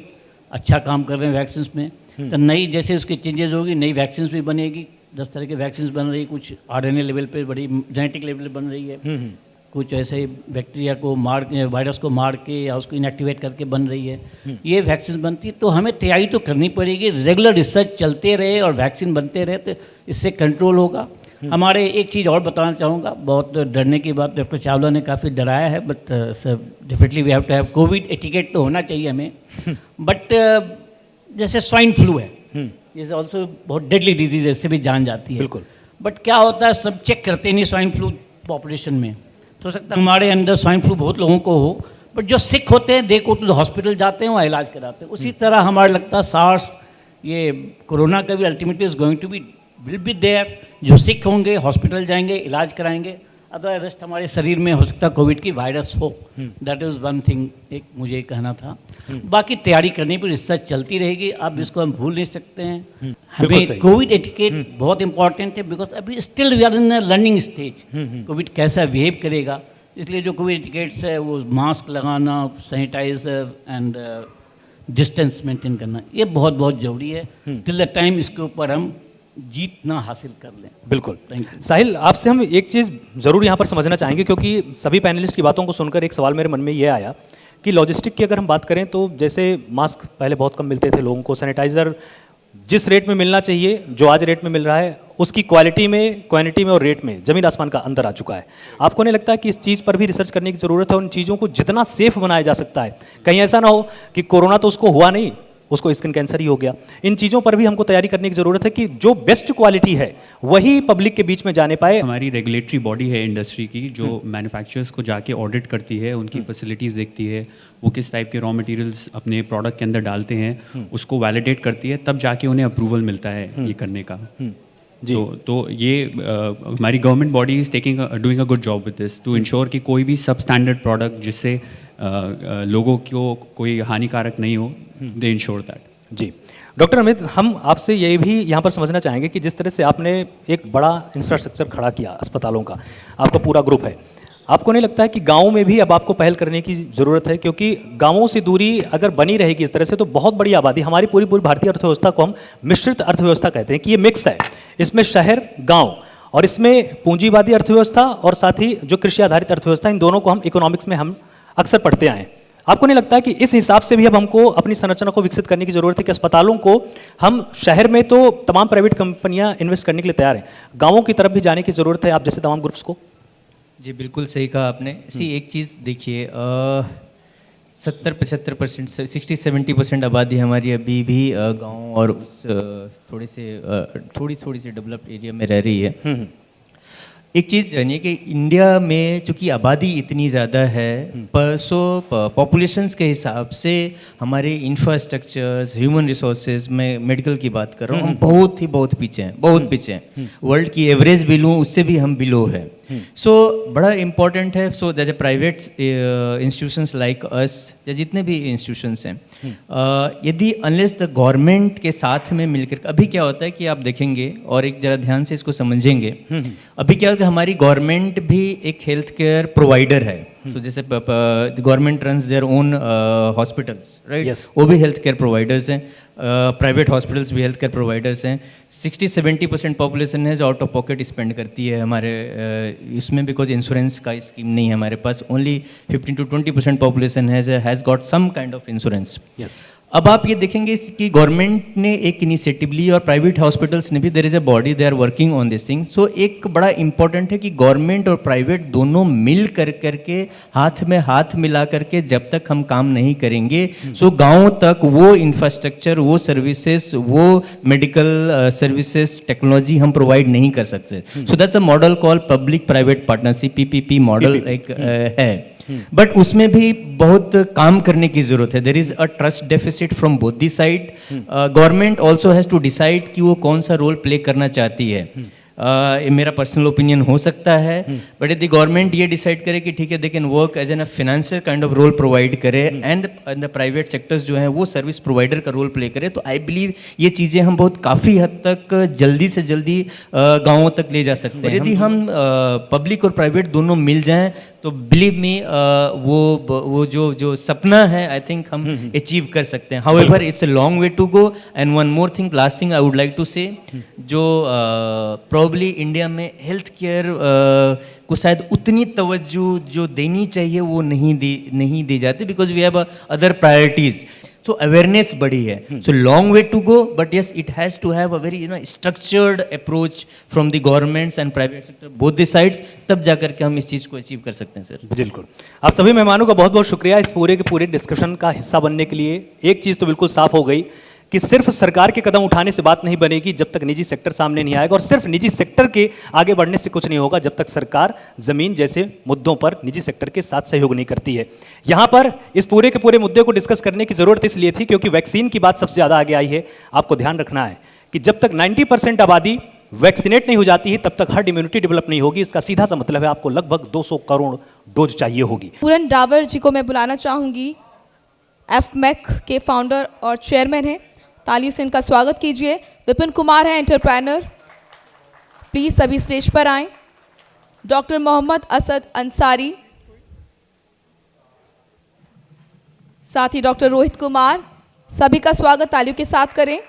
Speaker 6: अच्छा काम कर रहे हैं वैक्सीन्स में। तो नई जैसे उसकी चेंजेस होगी, नई वैक्सीन्स भी बनेगी। 10 तरह के वैक्सीन्स बन रही, कुछ आरएनए लेवल पे, बड़ी जेनेटिक लेवल पर बन रही है, कुछ ऐसे बैक्टीरिया को मार, वायरस को मार के या उसको इनएक्टिवेट करके बन रही है। ये वैक्सीन बनती है, तो हमें तैयारी तो करनी पड़ेगी। रेगुलर रिसर्च चलते रहे और वैक्सीन बनते रहे तो इससे कंट्रोल होगा। हमारे एक चीज़ और बताना चाहूँगा, बहुत डरने की बात, डॉक्टर चावला ने काफ़ी डराया है, but definitely we have to have COVID etiquette तो होना चाहिए हमें। बट जैसे स्वाइन फ्लू है, इज ऑल्सो बहुत डेडली डिजीज है, इससे भी जान जाती है।
Speaker 1: बिल्कुल।
Speaker 6: बट क्या होता है, सब चेक करते नहीं स्वाइन फ्लू पॉपुलेशन में। तो हो सकता है हमारे अंदर स्वाइन फ्लू बहुत लोगों को हो, बट जो सिक होते हैं दे को टू हॉस्पिटल जाते हैं, वहाँ इलाज कराते हैं। उसी तरह हमारा लगता है सार्स, ये कोरोना का भी ultimately is going to be, will be there. जो सिक होंगे हॉस्पिटल जाएंगे, इलाज कराएंगे, अदर रेस्ट हमारे शरीर में हो सकता है कोविड की वायरस हो। दैट इज़ वन थिंग, एक मुझे कहना था। बाकी तैयारी करने पर रिसर्च चलती रहेगी, अब इसको हम भूल नहीं सकते हैं। हमें कोविड एटिकेट बहुत इंपॉर्टेंट है, बिकॉज अभी still we are in learning stage, COVID कैसा बिहेव करेगा। इसलिए जो कोविड एटिकेट्स है, वो मास्क लगाना, सैनिटाइजर एंड डिस्टेंस मेंटेन करना, ये बहुत बहुत ज़रूरी है टिल द टाइम इसके ऊपर हम जीत ना हासिल कर लें।
Speaker 1: बिल्कुल।
Speaker 6: Thank you.
Speaker 1: साहिल, आपसे हम एक चीज़ ज़रूर यहाँ पर समझना चाहेंगे, क्योंकि सभी पैनलिस्ट की बातों को सुनकर एक सवाल मेरे मन में ये आया कि लॉजिस्टिक की अगर हम बात करें तो जैसे मास्क पहले बहुत कम मिलते थे लोगों को, सैनिटाइज़र जिस रेट में मिलना चाहिए, जो आज रेट में मिल रहा है, उसकी क्वालिटी में, क्वांटिटी में और रेट में ज़मीन आसमान का अंतर आ चुका है। आपको नहीं लगता कि इस चीज़ पर भी रिसर्च करने की ज़रूरत है? उन चीज़ों को जितना सेफ बनाया जा सकता है, कहीं ऐसा ना हो कि कोरोना तो उसको हुआ नहीं, उसको स्किन कैंसर ही हो गया। इन चीज़ों पर भी हमको तैयारी करने की ज़रूरत है कि जो बेस्ट क्वालिटी है वही पब्लिक के बीच में जाने पाए।
Speaker 3: हमारी रेगुलेटरी बॉडी है इंडस्ट्री की, जो मैन्युफैक्चरर्स को जाके ऑडिट करती है, उनकी फैसिलिटीज़ देखती है, वो किस टाइप के रॉ मटेरियल्स अपने प्रोडक्ट के अंदर डालते हैं, उसको वैलिडेट करती है, तब जाके उन्हें अप्रूवल मिलता है ये करने का। तो ये हमारी government body is doing a good job with this to ensure कि कोई भी सब स्टैंडर्ड प्रोडक्ट जिससे लोगों को कोई हानिकारक नहीं हो, दे इंश्योर दैट।
Speaker 1: जी डॉक्टर अमित, हम आपसे ये भी यहाँ पर समझना चाहेंगे कि जिस तरह से आपने एक बड़ा इंफ्रास्ट्रक्चर खड़ा किया अस्पतालों का, आपका पूरा ग्रुप है, आपको नहीं लगता है कि गाँव में भी अब आपको पहल करने की ज़रूरत है? क्योंकि गाँवों से दूरी अगर बनी रहेगी इस तरह से, तो बहुत बड़ी आबादी, हमारी पूरी भारतीय अर्थव्यवस्था को हम मिश्रित अर्थव्यवस्था कहते हैं कि ये मिक्स है, इसमें शहर गाँव और इसमें पूंजीवादी अर्थव्यवस्था और साथ ही जो कृषि आधारित अर्थव्यवस्था, इन दोनों को हम इकोनॉमिक्स में हम अक्सर पढ़ते आए हैं। आपको नहीं लगता है कि इस हिसाब से भी अब हमको अपनी संरचना को विकसित करने की जरूरत है कि अस्पतालों को हम, शहर में तो तमाम प्राइवेट कंपनियां इन्वेस्ट करने के लिए तैयार हैं, गांवों की तरफ भी जाने की जरूरत है आप जैसे तमाम ग्रुप्स को?
Speaker 2: जी बिल्कुल सही कहा आपने। एक चीज़ देखिए, 70-75% 60-70% आबादी हमारी अभी भी गांव और उस थोड़ी सी डेवलप्ड एरिया में रह रही है। एक चीज़ जानिए कि इंडिया में चूंकि आबादी इतनी ज़्यादा है, पर पॉपुलेशंस के हिसाब से हमारे इंफ्रास्ट्रक्चर्स, ह्यूमन रिसोर्सेज, मैं मेडिकल की बात कर रहा हूँ, हम बहुत पीछे हैं, बहुत पीछे हैं। वर्ल्ड की एवरेज भी लूँ उससे भी हम बिलो है। सो बड़ा इम्पॉर्टेंट है। सो जैसे प्राइवेट इंस्टीट्यूशंस लाइक अस या जितने भी इंस्टीट्यूशंस हैं, यदि अनलेस द गवर्नमेंट के साथ में मिलकर, अभी क्या होता है कि आप देखेंगे और एक जरा ध्यान से इसको समझेंगे, अभी क्या होता है, हमारी गवर्नमेंट भी एक हेल्थ केयर प्रोवाइडर है। तो जैसे government runs their own hospitals, right?
Speaker 1: Yes.
Speaker 2: वो भी हेल्थ केयर प्रोवाइडर्स हैं, प्राइवेट हॉस्पिटल्स भी हेल्थ केयर प्रोवाइडर्स हैं। 60-70% पॉपुलेशन है जो आउट ऑफ पॉकेट स्पेंड करती है हमारे इसमें, बिकॉज इंश्योरेंस का स्कीम नहीं है हमारे पास। Only 15-20% population has got some kind of insurance.
Speaker 1: Yes.
Speaker 2: अब आप ये देखेंगे कि गवर्नमेंट ने एक इनिशिएटिव ली और प्राइवेट हॉस्पिटल्स ने भी, there is a body, they are working on this thing. So एक बड़ा इंपॉर्टेंट है कि गवर्नमेंट और प्राइवेट दोनों मिल करके हाथ में हाथ मिला करके जब तक हम काम नहीं करेंगे, सो गांव तक वो इंफ्रास्ट्रक्चर, वो सर्विसेज, वो मेडिकल सर्विसेज, टेक्नोलॉजी हम प्रोवाइड नहीं कर सकते। So that's a model call public private partnership, PPP model एक है। बट उसमें भी बहुत काम करने की जरूरत है। There is a trust deficit from both the side. Government also has to decide कि वो कौन सा रोल प्ले करना चाहती है। ये मेरा पर्सनल ओपिनियन हो सकता है, बट यदि गवर्नमेंट ये डिसाइड करे कि ठीक है, they can work as an a financial kind of role provide करे, एंड द प्राइवेट सेक्टर्स जो हैं वो सर्विस प्रोवाइडर का रोल प्ले करे, तो आई बिलीव ये चीज़ें हम बहुत काफ़ी हद तक जल्दी से जल्दी गाँवों तक ले जा सकते हैं। यदि हम पब्लिक और प्राइवेट दोनों मिल जाएं तो बिलीव मी वो जो सपना है, आई थिंक हम अचीव कर सकते हैं। However it's a long way to go. And one more thing, last thing I would like to say, जो प्रॉब्ली इंडिया में हेल्थ केयर को शायद उतनी तवज्जो जो देनी चाहिए वो नहीं दी जाती, because we have other priorities. तो अवेयरनेस बढ़ी है। So long way to go, but yes it has to have a very structured approach from the governments and private sector, both the sides, तब जा करके हम इस चीज़ को अचीव कर सकते हैं सर।
Speaker 1: बिल्कुल। आप सभी मेहमानों का बहुत बहुत शुक्रिया इस पूरे के पूरे डिस्कशन का हिस्सा बनने के लिए। एक चीज़ तो बिल्कुल साफ हो गई कि सिर्फ सरकार के कदम उठाने से बात नहीं बनेगी जब तक निजी सेक्टर सामने नहीं आएगा, और सिर्फ निजी सेक्टर के आगे बढ़ने से कुछ नहीं होगा जब तक सरकार ज़मीन जैसे मुद्दों पर निजी सेक्टर के साथ सहयोग नहीं करती है। यहाँ पर इस पूरे के पूरे मुद्दे को डिस्कस करने की ज़रूरत इसलिए थी क्योंकि वैक्सीन की बात सबसे ज़्यादा आगे आई है। आपको ध्यान रखना है कि जब तक 90% आबादी वैक्सीनेट नहीं हो जाती है तब तक हर्ड इम्यूनिटी डेवलप नहीं होगी। इसका सीधा सा मतलब है आपको लगभग 200 करोड़ डोज चाहिए होगी।
Speaker 7: पूरन डाबर जी को मैं बुलाना चाहूँगी, एफमेक के फाउंडर और चेयरमैन हैं। तालियों से इनका स्वागत कीजिए। विपिन कुमार हैं एंटरप्रेनर, प्लीज सभी स्टेज पर आएं। डॉक्टर मोहम्मद असद अंसारी, साथ ही डॉक्टर रोहित कुमार, सभी का स्वागत तालियों के साथ करें।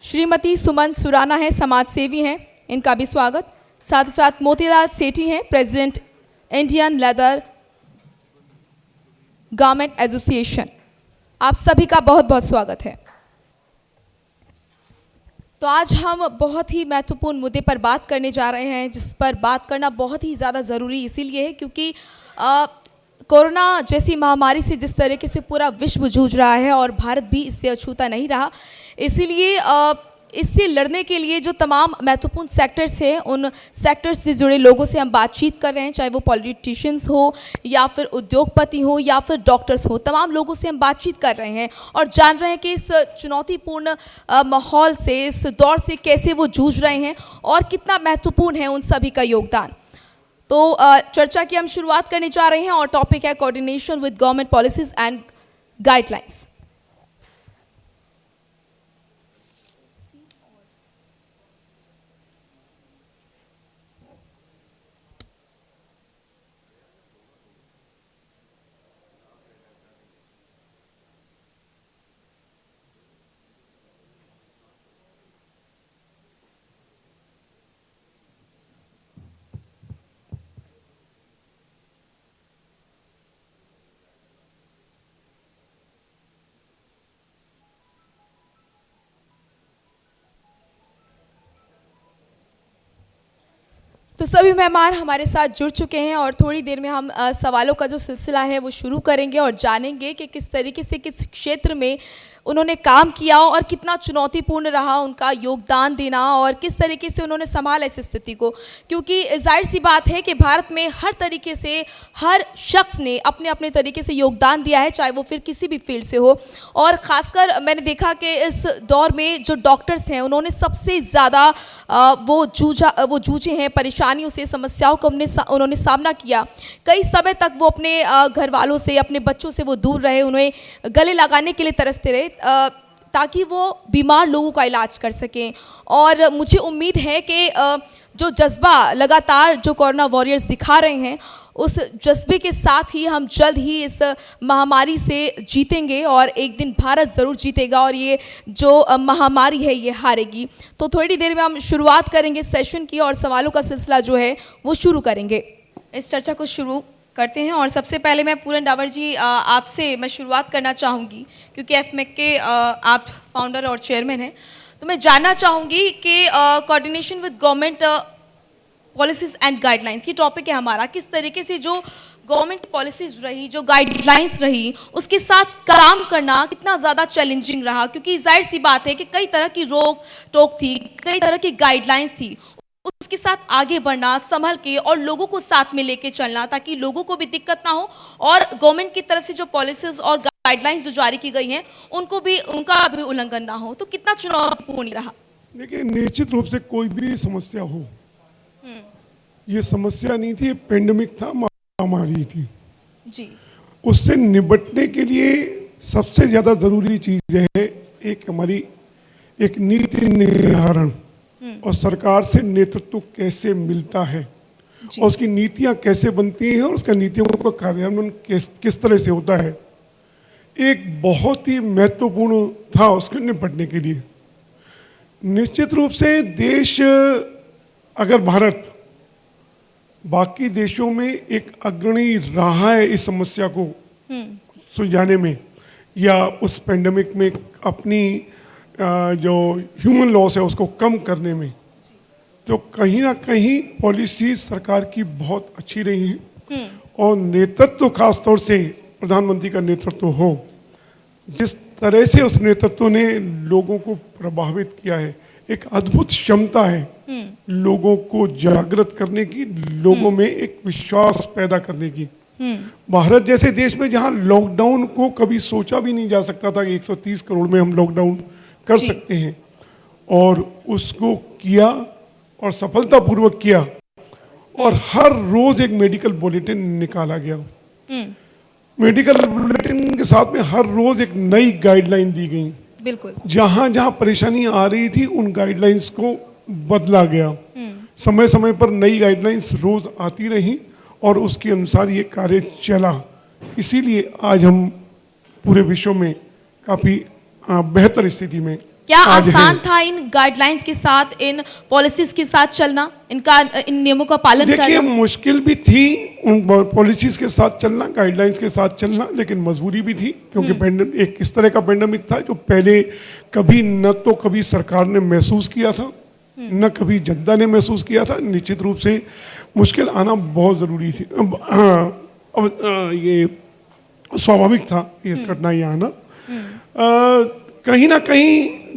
Speaker 7: श्रीमती सुमन सुराना है, समाज सेवी हैं, इनका भी स्वागत। साथ ही साथ मोतीलाल सेठी हैं, president Indian leather garment association. आप सभी का बहुत बहुत स्वागत है। तो आज हम बहुत ही महत्वपूर्ण मुद्दे पर बात करने जा रहे हैं, जिस पर बात करना बहुत ही ज़्यादा ज़रूरी इसीलिए है क्योंकि कोरोना जैसी महामारी से जिस तरीके से पूरा विश्व जूझ रहा है और भारत भी इससे अछूता नहीं रहा, इसीलिए इससे लड़ने के लिए जो तमाम महत्वपूर्ण सेक्टर्स हैं, उन सेक्टर्स से जुड़े लोगों से हम बातचीत कर रहे हैं, चाहे वो पॉलिटिशियंस हो या फिर उद्योगपति हो या फिर डॉक्टर्स हो, तमाम लोगों से हम बातचीत कर रहे हैं और जान रहे हैं कि इस चुनौतीपूर्ण माहौल से, इस दौर से कैसे वो जूझ रहे हैं और कितना महत्वपूर्ण है उन सभी का योगदान। तो चर्चा की हम शुरुआत करने जा रहे हैं और टॉपिक है coordination with government policies and guidelines. तो सभी मेहमान हमारे साथ जुड़ चुके हैं और थोड़ी देर में हम सवालों का जो सिलसिला है वो शुरू करेंगे और जानेंगे कि किस तरीके से किस क्षेत्र में उन्होंने काम किया और कितना चुनौतीपूर्ण रहा उनका योगदान देना और किस तरीके से उन्होंने संभाला इस स्थिति को, क्योंकि जाहिर सी बात है कि भारत में हर तरीके से हर शख्स ने अपने अपने तरीके से योगदान दिया है, चाहे वो फिर किसी भी फील्ड से हो। और ख़ासकर मैंने देखा कि इस दौर में जो डॉक्टर्स हैं उन्होंने सबसे ज़्यादा वो जूझे हैं परेशानियों से, समस्याओं का उन्होंने सामना किया। कई समय तक वो अपने घर वालों से, अपने बच्चों से वो दूर रहे, उन्हें गले लगाने के लिए तरसते रहे ताकि वो बीमार लोगों का इलाज कर सकें। और मुझे उम्मीद है कि जो जज्बा लगातार जो कोरोना वॉरियर्स दिखा रहे हैं, उस जज्बे के साथ ही हम जल्द ही इस महामारी से जीतेंगे और एक दिन भारत ज़रूर जीतेगा और ये जो महामारी है ये हारेगी। तो थोड़ी देर में हम शुरुआत करेंगे सेशन की और सवालों का सिलसिला जो है वो शुरू करेंगे। इस चर्चा को शुरू करते हैं और सबसे पहले मैं पूरन डावर जी आपसे मैं शुरुआत करना चाहूँगी, क्योंकि एफमेक के आप फाउंडर और चेयरमैन हैं। तो मैं जानना चाहूँगी कि coordination with government policies and guidelines, ये टॉपिक है हमारा। किस तरीके से जो गवर्नमेंट पॉलिसीज़ रही, जो गाइडलाइंस रही, उसके साथ काम करना कितना ज़्यादा चैलेंजिंग रहा, क्योंकि जाहिर सी बात है कि कई तरह की रोक टोक थी, कई तरह की गाइडलाइंस थी, उसके साथ आगे बढ़ना, संभल के और लोगों को साथ में लेके चलना ताकि लोगों को भी दिक्कत ना हो और गवर्नमेंट की तरफ से जो पॉलिसीज और गाइडलाइंस जो जारी की गई हैं उनका भी उल्लंघन ना हो। तो कितना चुनौतीपूर्ण रहा?
Speaker 8: देखिए, निश्चित रूप से कोई भी समस्या हो, ये समस्या नहीं थी, पेंडेमिक था, महामारी थी
Speaker 7: जी। उससे
Speaker 8: निपटने के लिए सबसे ज्यादा जरूरी चीज है एक हमारी एक नीति निर्धारण और सरकार से नेतृत्व कैसे मिलता है और उसकी नीतियां कैसे बनती हैं और उसका नीतियों का कार्यान्वयन किस तरह से होता है, एक बहुत ही महत्वपूर्ण था उसके निपटने के लिए। निश्चित रूप से देश, अगर भारत बाकी देशों में एक अग्रणी रहा है इस समस्या को सुलझाने में या उस पेंडेमिक में अपनी जो ह्यूमन लॉस है उसको कम करने में, तो कहीं ना कहीं पॉलिसी सरकार की बहुत अच्छी रही है और नेतृत्व खास तौर से प्रधानमंत्री का नेतृत्व हो, जिस तरह से उस नेतृत्व ने लोगों को प्रभावित किया है, एक अद्भुत क्षमता है लोगों को जागृत करने की, लोगों में एक विश्वास पैदा करने की। भारत जैसे देश में जहां लॉकडाउन को कभी सोचा भी नहीं जा सकता था कि 130 करोड़ में हम लॉकडाउन कर सकते हैं, और उसको किया और सफलतापूर्वक किया और हर रोज एक मेडिकल बुलेटिन निकाला गया। मेडिकल बुलेटिन के साथ में हर रोज एक नई गाइडलाइन दी गई।
Speaker 7: बिल्कुल,
Speaker 8: जहां जहां परेशानी आ रही थी उन गाइडलाइंस को बदला गया। समय समय पर नई गाइडलाइंस रोज आती रही और उसके अनुसार ये कार्य चला। इसीलिए आज हम पूरे विश्व में काफी बेहतर स्थिति में
Speaker 7: क्या आसान था इन गाइडलाइंस के साथ, इन पॉलिसीज के साथ चलना, इन नियमों का पालन करना?
Speaker 8: देखिए, मुश्किल भी थी उन पॉलिसीज के साथ चलना, गाइडलाइंस के साथ चलना, लेकिन मजबूरी भी थी, क्योंकि एक इस तरह का पेंडेमिक था जो पहले कभी न तो कभी सरकार ने महसूस किया था न कभी जनता ने महसूस किया था। निश्चित रूप से मुश्किल आना बहुत जरूरी थी। अब ये स्वाभाविक था ये कठिनाई आना। कहीं ना कहीं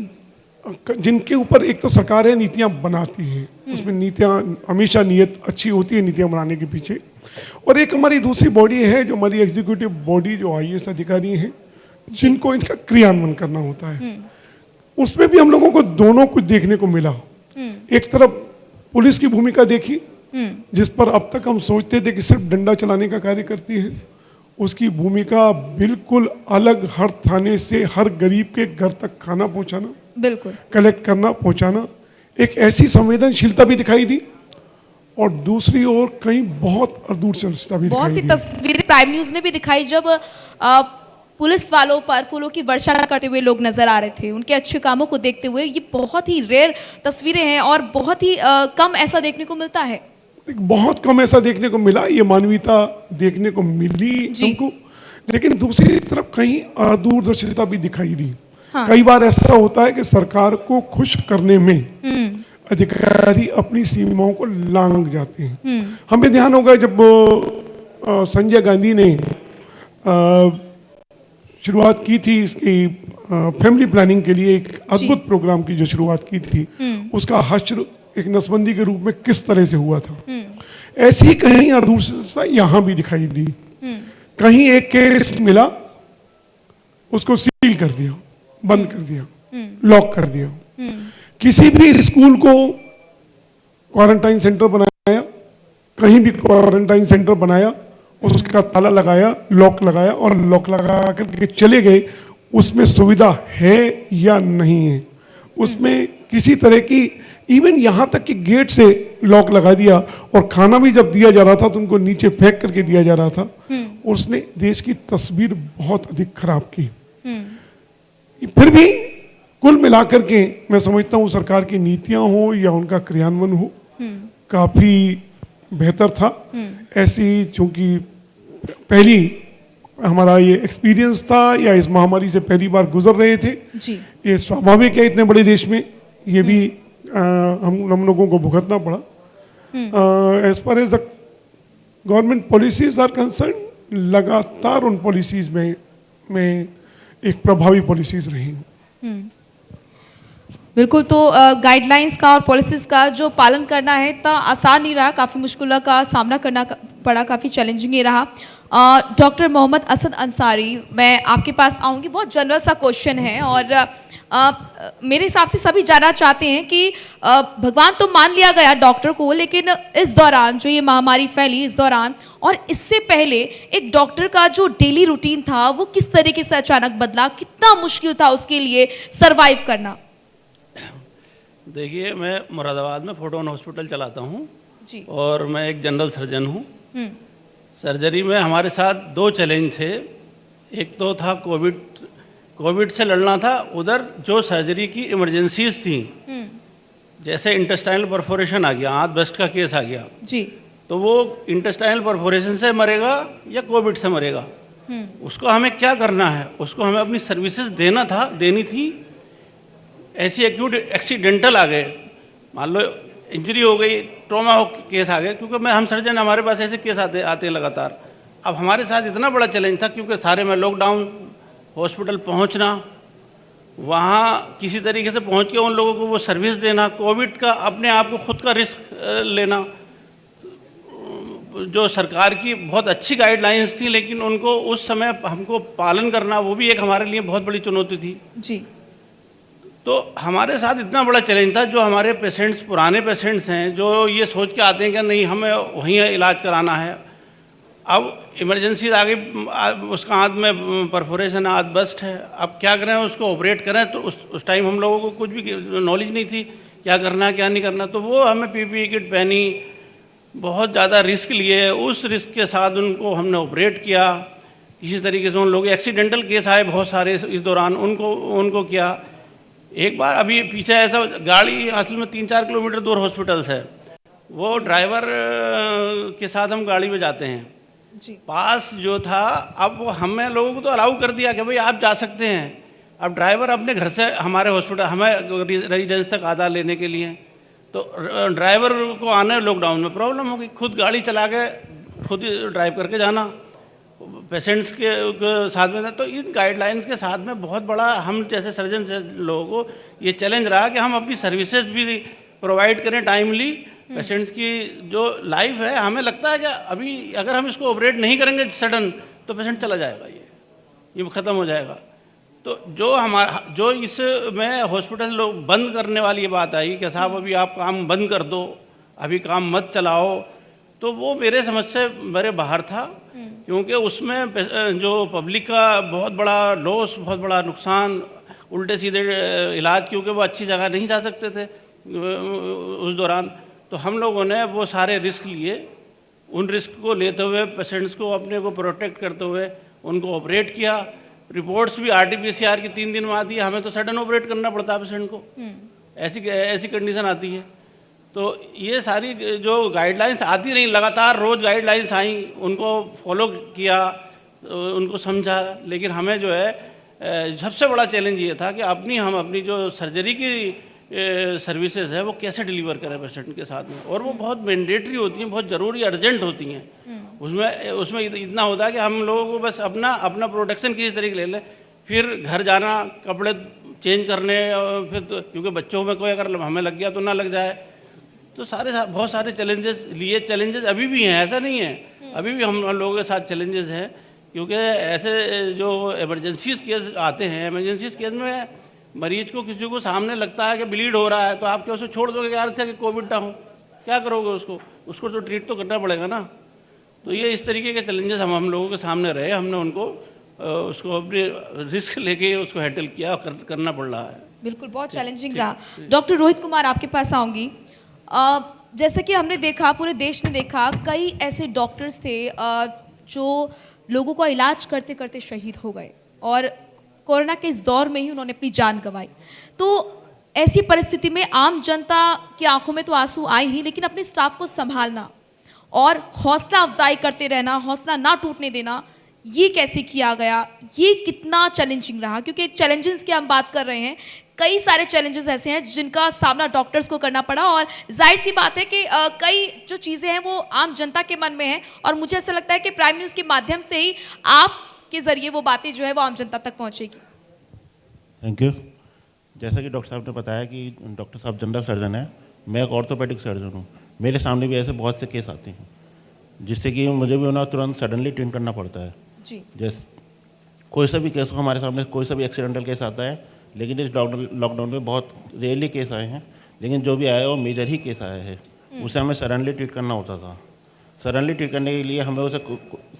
Speaker 8: जिनके ऊपर एक तो सरकार है, नीतियां बनाती है, उसमें नीतियां हमेशा नीयत अच्छी होती है नीतियां बनाने के पीछे, और एक हमारी दूसरी बॉडी है जो हमारी एग्जीक्यूटिव बॉडी, जो IAS अधिकारी हैं, जिनको इनका क्रियान्वयन करना होता है। उसमें भी हम लोगों को दोनों कुछ देखने को मिला। एक तरफ पुलिस की भूमिका देखी, जिस पर अब तक हम सोचते थे कि सिर्फ डंडा चलाने का कार्य करती है, उसकी भूमिका बिल्कुल अलग, हर थाने से हर गरीब के घर तक खाना पहुंचाना, बिल्कुल कलेक्ट करना, पहुंचाना, एक ऐसी संवेदनशीलता भी दिखाई दी। और दूसरी ओर कहीं बहुत दूरदर्शिता भी
Speaker 7: बहुत सी तस्वीरें प्राइम न्यूज ने भी दिखाई जब पुलिस वालों पर फूलों की वर्षा करते हुए लोग नजर आ रहे थे, उनके अच्छे कामों को देखते हुए। ये बहुत ही रेयर तस्वीरें हैं और बहुत ही कम ऐसा देखने को मिलता है।
Speaker 8: बहुत कम ऐसा देखने को मिला, ये मानवीयता देखने को मिली हमको। लेकिन दूसरी तरफ कहीं दूरदर्शिता भी दिखाई दी। हाँ। कई बार ऐसा होता है कि सरकार को खुश करने में अधिकारी अपनी सीमाओं को लांघ जाते हैं। हमें ध्यान होगा जब संजय गांधी ने शुरुआत की थी इसकी फैमिली प्लानिंग के लिए, एक अद्भुत प्रोग्राम की जो शुरुआत की थी, उसका हश्र एक नसबंदी के रूप में किस तरह से हुआ था, ऐसी ही कहीं और दूसरा यहाँ भी दिखाई दी। कहीं एक केस मिला, उसको सील कर दिया, बंद कर दिया, लॉक कर दिया। किसी भी स्कूल को क्वारंटाइन सेंटर बनाया, कहीं भी क्वारंटाइन सेंटर बनाया, उसका ताला लगाया, लॉक लगाया और लॉक लगा करके चले गए। उसमें सुविधा है या नहीं है, उसमें किसी तरह की, इवन यहाँ तक कि गेट से लॉक लगा दिया और खाना भी जब दिया जा रहा था तो उनको नीचे फेंक करके दिया जा रहा था। उसने देश की तस्वीर बहुत अधिक खराब की। फिर भी कुल मिलाकर के मैं समझता हूँ सरकार की नीतियां हो या उनका क्रियान्वयन हो, काफी बेहतर था। ऐसी चूंकि पहली हमारा ये एक्सपीरियंस था या इस महामारी से पहली बार गुजर रहे थे
Speaker 7: जी।
Speaker 8: ये स्वाभाविक है, इतने बड़े देश में ये भी हम लोगों को भुगतना पड़ा। As far as the government policies are concern, लगातार उन पॉलिसीज में एक प्रभावी पॉलिसीज रही।
Speaker 7: बिल्कुल, तो गाइडलाइंस का और पॉलिसीज़ का जो पालन करना है इतना आसान नहीं रहा, काफ़ी मुश्किलों का सामना करना पड़ा, काफ़ी चैलेंजिंग ही रहा। डॉक्टर मोहम्मद असद अंसारी, मैं आपके पास आऊँगी, बहुत जनरल सा क्वेश्चन है और मेरे हिसाब से सभी जानना चाहते हैं कि भगवान तो मान लिया गया डॉक्टर को, लेकिन इस दौरान जो ये महामारी फैली, इस दौरान और इससे पहले एक डॉक्टर का जो डेली रूटीन था वो किस तरीके से अचानक बदला, कितना मुश्किल था उसके लिए सरवाइव करना?
Speaker 9: देखिए, मैं मुरादाबाद में फोटोन हॉस्पिटल चलाता हूँ
Speaker 7: जी।
Speaker 9: और मैं एक जनरल सर्जन हूँ। सर्जरी में हमारे साथ दो चैलेंज थे। एक तो था कोविड से लड़ना था, उधर जो सर्जरी की इमरजेंसीज थी, जैसे इंटेस्टाइनल परफोरेशन आ गया, आंत बस्ट का केस आ गया
Speaker 7: जी,
Speaker 9: तो वो इंटेस्टाइनल परफोरेशन से मरेगा या कोविड से मरेगा, उसको हमें क्या करना है, उसको हमें अपनी सर्विसेज देनी थी। ऐसी एक्यूट एक्सीडेंटल आ गए, मान लो इंजरी हो गई, ट्रॉमा केस आ गए, क्योंकि हम सर्जन, हमारे पास ऐसे केस आते हैं लगातार। अब हमारे साथ इतना बड़ा चैलेंज था क्योंकि सारे में लॉकडाउन, हॉस्पिटल पहुंचना, वहाँ किसी तरीके से पहुंच के उन लोगों को वो सर्विस देना, कोविड का अपने आप को खुद का रिस्क लेना। जो सरकार की बहुत अच्छी गाइडलाइंस थी, लेकिन उनको उस समय हमको पालन करना, वो भी एक हमारे लिए बहुत बड़ी चुनौती थी
Speaker 7: जी।
Speaker 9: तो हमारे साथ इतना बड़ा चैलेंज था। जो हमारे पेशेंट्स, पुराने पेशेंट्स हैं, जो ये सोच के आते हैं कि नहीं हमें वहीं इलाज कराना है, अब इमरजेंसी आ गई, उसका आंत में परफोरेशन, आंत बस्ट है, अब क्या करें, उसको ऑपरेट करें। तो उस टाइम हम लोगों को कुछ भी नॉलेज नहीं थी क्या करना है क्या नहीं करना, तो वो हमें PPE किट पहनी, बहुत ज़्यादा रिस्क लिए, उस रिस्क के साथ उनको हमने ऑपरेट किया। इसी तरीके से उन लोग एक्सीडेंटल केस आए बहुत सारे इस दौरान, उनको किया। एक बार अभी पीछे ऐसा, गाड़ी असल में 3-4 किलोमीटर दूर हॉस्पिटल्स है, वो ड्राइवर के साथ हम गाड़ी में जाते हैं
Speaker 7: जी।
Speaker 9: पास जो था, अब वो हमें लोगों को तो अलाउ कर दिया कि भाई आप जा सकते हैं। अब ड्राइवर अपने घर से हमारे हॉस्पिटल, हमें रेजिडेंस तक आता लेने के लिए, तो ड्राइवर को आने लॉकडाउन में प्रॉब्लम हो गई, खुद गाड़ी चला के खुद ड्राइव करके जाना पेशेंट्स के साथ में। तो इन गाइडलाइंस के साथ में बहुत बड़ा हम जैसे सर्जन लोगों को ये चैलेंज रहा कि हम अपनी सर्विसेज भी प्रोवाइड करें टाइमली। पेशेंट्स की जो लाइफ है, हमें लगता है कि अभी अगर हम इसको ऑपरेट नहीं करेंगे सडन, तो पेशेंट चला जाएगा, ये ख़त्म हो जाएगा। तो जो इसमें हॉस्पिटल लोग बंद करने वाली ये बात आई कि साहब अभी आप काम बंद कर दो, अभी काम मत चलाओ, तो वो मेरे समझ से मेरे बाहर था, क्योंकि उसमें जो पब्लिक का बहुत बड़ा लॉस, बहुत बड़ा नुकसान, उल्टे सीधे इलाज, क्योंकि वो अच्छी जगह नहीं जा सकते थे उस दौरान। तो हम लोगों ने वो सारे रिस्क लिए, उन रिस्क को लेते हुए पेशेंट्स को अपने को प्रोटेक्ट करते हुए उनको ऑपरेट किया। रिपोर्ट्स भी RT-PCR की 3 दिन में आती है, हमें तो सडन ऑपरेट करना पड़ता है पेशेंट को, ऐसी कंडीशन आती है। तो ये सारी जो गाइडलाइंस आती रही, लगातार रोज़ गाइडलाइंस आई, उनको फॉलो किया, उनको समझा। लेकिन हमें जो है सबसे बड़ा चैलेंज ये था कि हम अपनी जो सर्जरी की सर्विसेज है वो कैसे डिलीवर करें पेशेंट के साथ में, और वो बहुत मैंडेटरी होती हैं, बहुत ज़रूरी अर्जेंट होती हैं। उसमें उसमें इतना होता है कि हम लोगों को बस अपना प्रोटेक्शन किसी तरीके ले लें, फिर घर जाना, कपड़े चेंज करने, और फिर क्योंकि बच्चों में कोई अगर हमें लग गया तो ना लग जाए, तो बहुत सारे चैलेंजेस अभी भी हैं, ऐसा नहीं है, अभी भी हम लोगों के साथ चैलेंजेस हैं। क्योंकि ऐसे जो इमरजेंसीज केस आते हैं, इमरजेंसीज केस में मरीज को किसी को सामने लगता है कि ब्लीड हो रहा है, तो आप क्या उसको छोड़ दोगे यार से कि कोविड ना हो, क्या करोगे उसको तो ट्रीट तो करना पड़ेगा ना। तो ये इस तरीके के चैलेंजेस हम लोगों के सामने रहे, हमने उनको उसको अपने रिस्क लेके उसको हैंडल किया, करना पड़ रहा है।
Speaker 7: बिल्कुल, बहुत चैलेंजिंग रहा। डॉक्टर रोहित कुमार, आपके पास आऊँगी। जैसे कि हमने देखा, पूरे देश ने देखा, कई ऐसे डॉक्टर्स थे जो लोगों का इलाज करते करते शहीद हो गए, और कोरोना के इस दौर में ही उन्होंने अपनी जान गंवाई। तो ऐसी परिस्थिति में आम जनता की आंखों में तो आंसू आए ही, लेकिन अपने स्टाफ को संभालना और हौसला अफजाई करते रहना, हौसला ना टूटने देना, ये कैसे किया गया, ये कितना चैलेंजिंग रहा? क्योंकि चैलेंजेस की हम बात कर रहे हैं, कई सारे चैलेंजेस ऐसे हैं जिनका सामना डॉक्टर्स को करना पड़ा, और जाहिर सी बात है कि कई जो चीज़ें हैं वो आम जनता के मन में हैं, और मुझे ऐसा लगता है कि प्राइम न्यूज़ के माध्यम से ही आपके ज़रिए वो बातें जो है वो आम जनता तक पहुँचेगी।
Speaker 10: Thank you. जैसा कि डॉक्टर साहब ने बताया कि डॉक्टर साहब जनरल सर्जन है, मैं एक ऑर्थोपेडिक सर्जन हूँ। मेरे सामने भी ऐसे बहुत से केस आते हैं जिससे कि मुझे भी उन्हें तुरंत सडनली ट्रीट करना पड़ता है
Speaker 7: जी।
Speaker 10: जैसे कोई सा भी केस हो, हमारे सामने कोई सा भी एक्सीडेंटल केस आता है, लेकिन इस लॉकडाउन में बहुत रेयरली केस आए हैं, लेकिन जो भी आया वो मेजर ही केस आया है, उसे हमें सडनली ट्रीट करना होता था। सडनली ट्रीट करने के लिए हमें उसे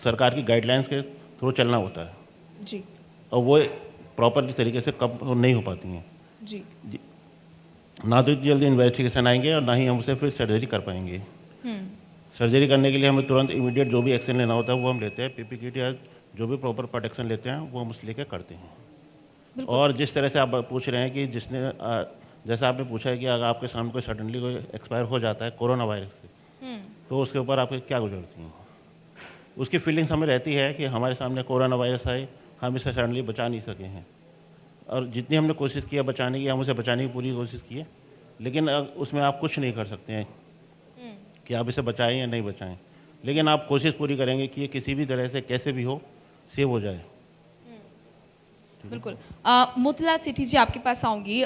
Speaker 10: सरकार की गाइडलाइंस के थ्रू चलना होता है
Speaker 7: जी।
Speaker 10: और वो प्रॉपर तरीके से कब नहीं हो पाती हैं
Speaker 7: जी।
Speaker 10: ना तो जल्दी इन्वेस्टिगेशन आएंगे और ना ही हम उसे फिर सर्जरी कर पाएंगे। सर्जरी करने के लिए हमें तुरंत इमीडिएट जो भी एक्शन लेना होता है वो हम लेते हैं, पीपी किट या जो भी प्रॉपर प्रोटेक्शन लेते हैं वो हम उस लेकर करते हैं। और जिस तरह से आप पूछ रहे हैं कि जैसा आपने पूछा है कि अगर आपके सामने कोई सडनली कोई एक्सपायर हो जाता है कोरोना वायरस से, तो उसके ऊपर आप क्या गुजरती हैं? उसकी फीलिंग्स हमें रहती है कि हमारे सामने कोरोना वायरस आए, हम इसे सडनली बचा नहीं सके हैं, और जितनी हमने कोशिश किया बचाने की, हम उसे बचाने की पूरी कोशिश की है, लेकिन उसमें आप कुछ नहीं कर सकते हैं कि आप इसे बचाएं या नहीं बचाएं, लेकिन आप कोशिश पूरी करेंगे कि ये किसी भी तरह से कैसे भी हो सेव हो जाए।
Speaker 7: बिल्कुल। मोतीलाल सेठी जी, आपके पास आऊँगी।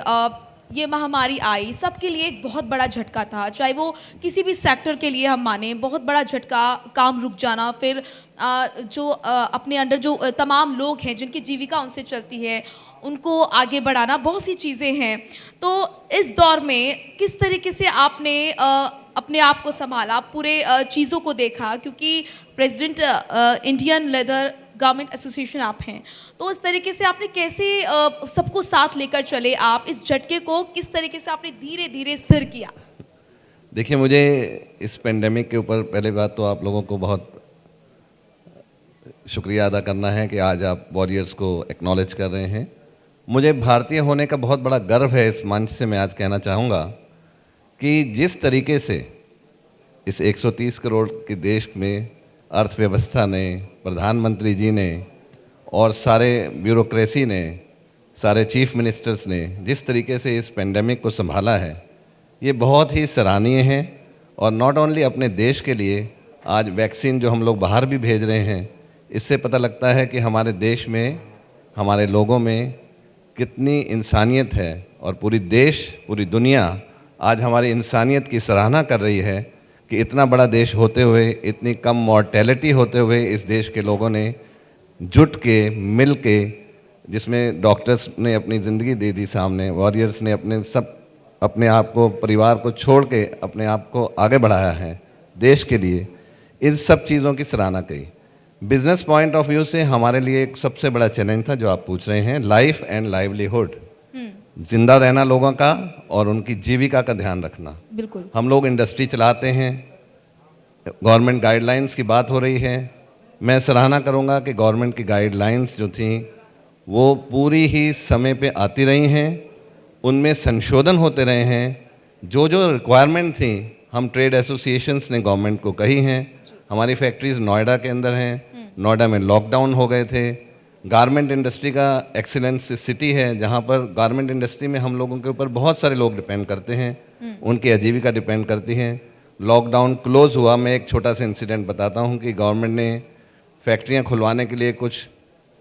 Speaker 7: ये महामारी आई, सबके लिए एक बहुत बड़ा झटका था, चाहे वो किसी भी सेक्टर के लिए हम माने, बहुत बड़ा झटका, काम रुक जाना, फिर जो अपने अंडर जो तमाम लोग हैं जिनकी जीविका उनसे चलती है उनको आगे बढ़ाना, बहुत सी चीज़ें हैं। तो इस दौर में किस तरीके से आपने अपने आप को संभाला, पूरे चीज़ों को देखा, क्योंकि president Indian leather government association आप हैं, तो इस तरीके से आपने कैसे सबको साथ लेकर चले, आप इस झटके को किस तरीके से आपने धीरे धीरे स्थिर किया?
Speaker 11: देखिए, मुझे इस पेंडेमिक के ऊपर पहले बात तो आप लोगों को बहुत शुक्रिया अदा करना है कि आज आप वॉरियर्स को एक्नॉलेज कर रहे हैं। मुझे भारतीय होने का बहुत बड़ा गर्व है। इस मंच से मैं आज कहना चाहूँगा कि जिस तरीके से इस 130 करोड़ के देश में अर्थव्यवस्था ने, प्रधानमंत्री जी ने और सारे ब्यूरोक्रेसी ने, सारे चीफ मिनिस्टर्स ने जिस तरीके से इस पेंडेमिक को संभाला है, ये बहुत ही सराहनीय है। और नॉट ओनली अपने देश के लिए, आज वैक्सीन जो हम लोग बाहर भी भेज रहे हैं, इससे पता लगता है कि हमारे देश में, हमारे लोगों में कितनी इंसानियत है, और पूरी देश, पूरी दुनिया आज हमारी इंसानियत की सराहना कर रही है कि इतना बड़ा देश होते हुए, इतनी कम मॉर्टेलिटी होते हुए इस देश के लोगों ने जुट के, मिल के, जिसमें डॉक्टर्स ने अपनी ज़िंदगी दे दी सामने, वॉरियर्स ने अपने आप को, परिवार को छोड़ के अपने आप को आगे बढ़ाया है देश के लिए, इन सब चीज़ों की सराहना की। बिजनेस पॉइंट ऑफ व्यू से हमारे लिए एक सबसे बड़ा चैलेंज था जो आप पूछ रहे हैं, लाइफ एंड लाइवलीहुड, जिंदा रहना लोगों का और उनकी जीविका का ध्यान रखना।
Speaker 7: बिल्कुल।
Speaker 11: हम लोग इंडस्ट्री चलाते हैं, गवर्नमेंट गाइडलाइंस की बात हो रही है। मैं सराहना करूंगा कि गवर्नमेंट की गाइडलाइंस जो थी वो पूरी ही समय पे आती रही हैं, उनमें संशोधन होते रहे हैं। जो जो रिक्वायरमेंट थी हम ट्रेड एसोसिएशंस ने गवर्नमेंट को कही हैं। हमारी फैक्ट्रीज नोएडा के अंदर हैं, नोएडा में लॉकडाउन हो गए थे, गारमेंट इंडस्ट्री का एक्सीलेंस सिटी है, जहाँ पर गारमेंट इंडस्ट्री में हम लोगों के ऊपर बहुत सारे लोग डिपेंड करते हैं, उनकी आजीविका डिपेंड करती है। लॉकडाउन क्लोज हुआ, मैं एक छोटा सा इंसिडेंट बताता हूँ कि गवर्नमेंट ने फैक्ट्रियाँ खुलवाने के लिए कुछ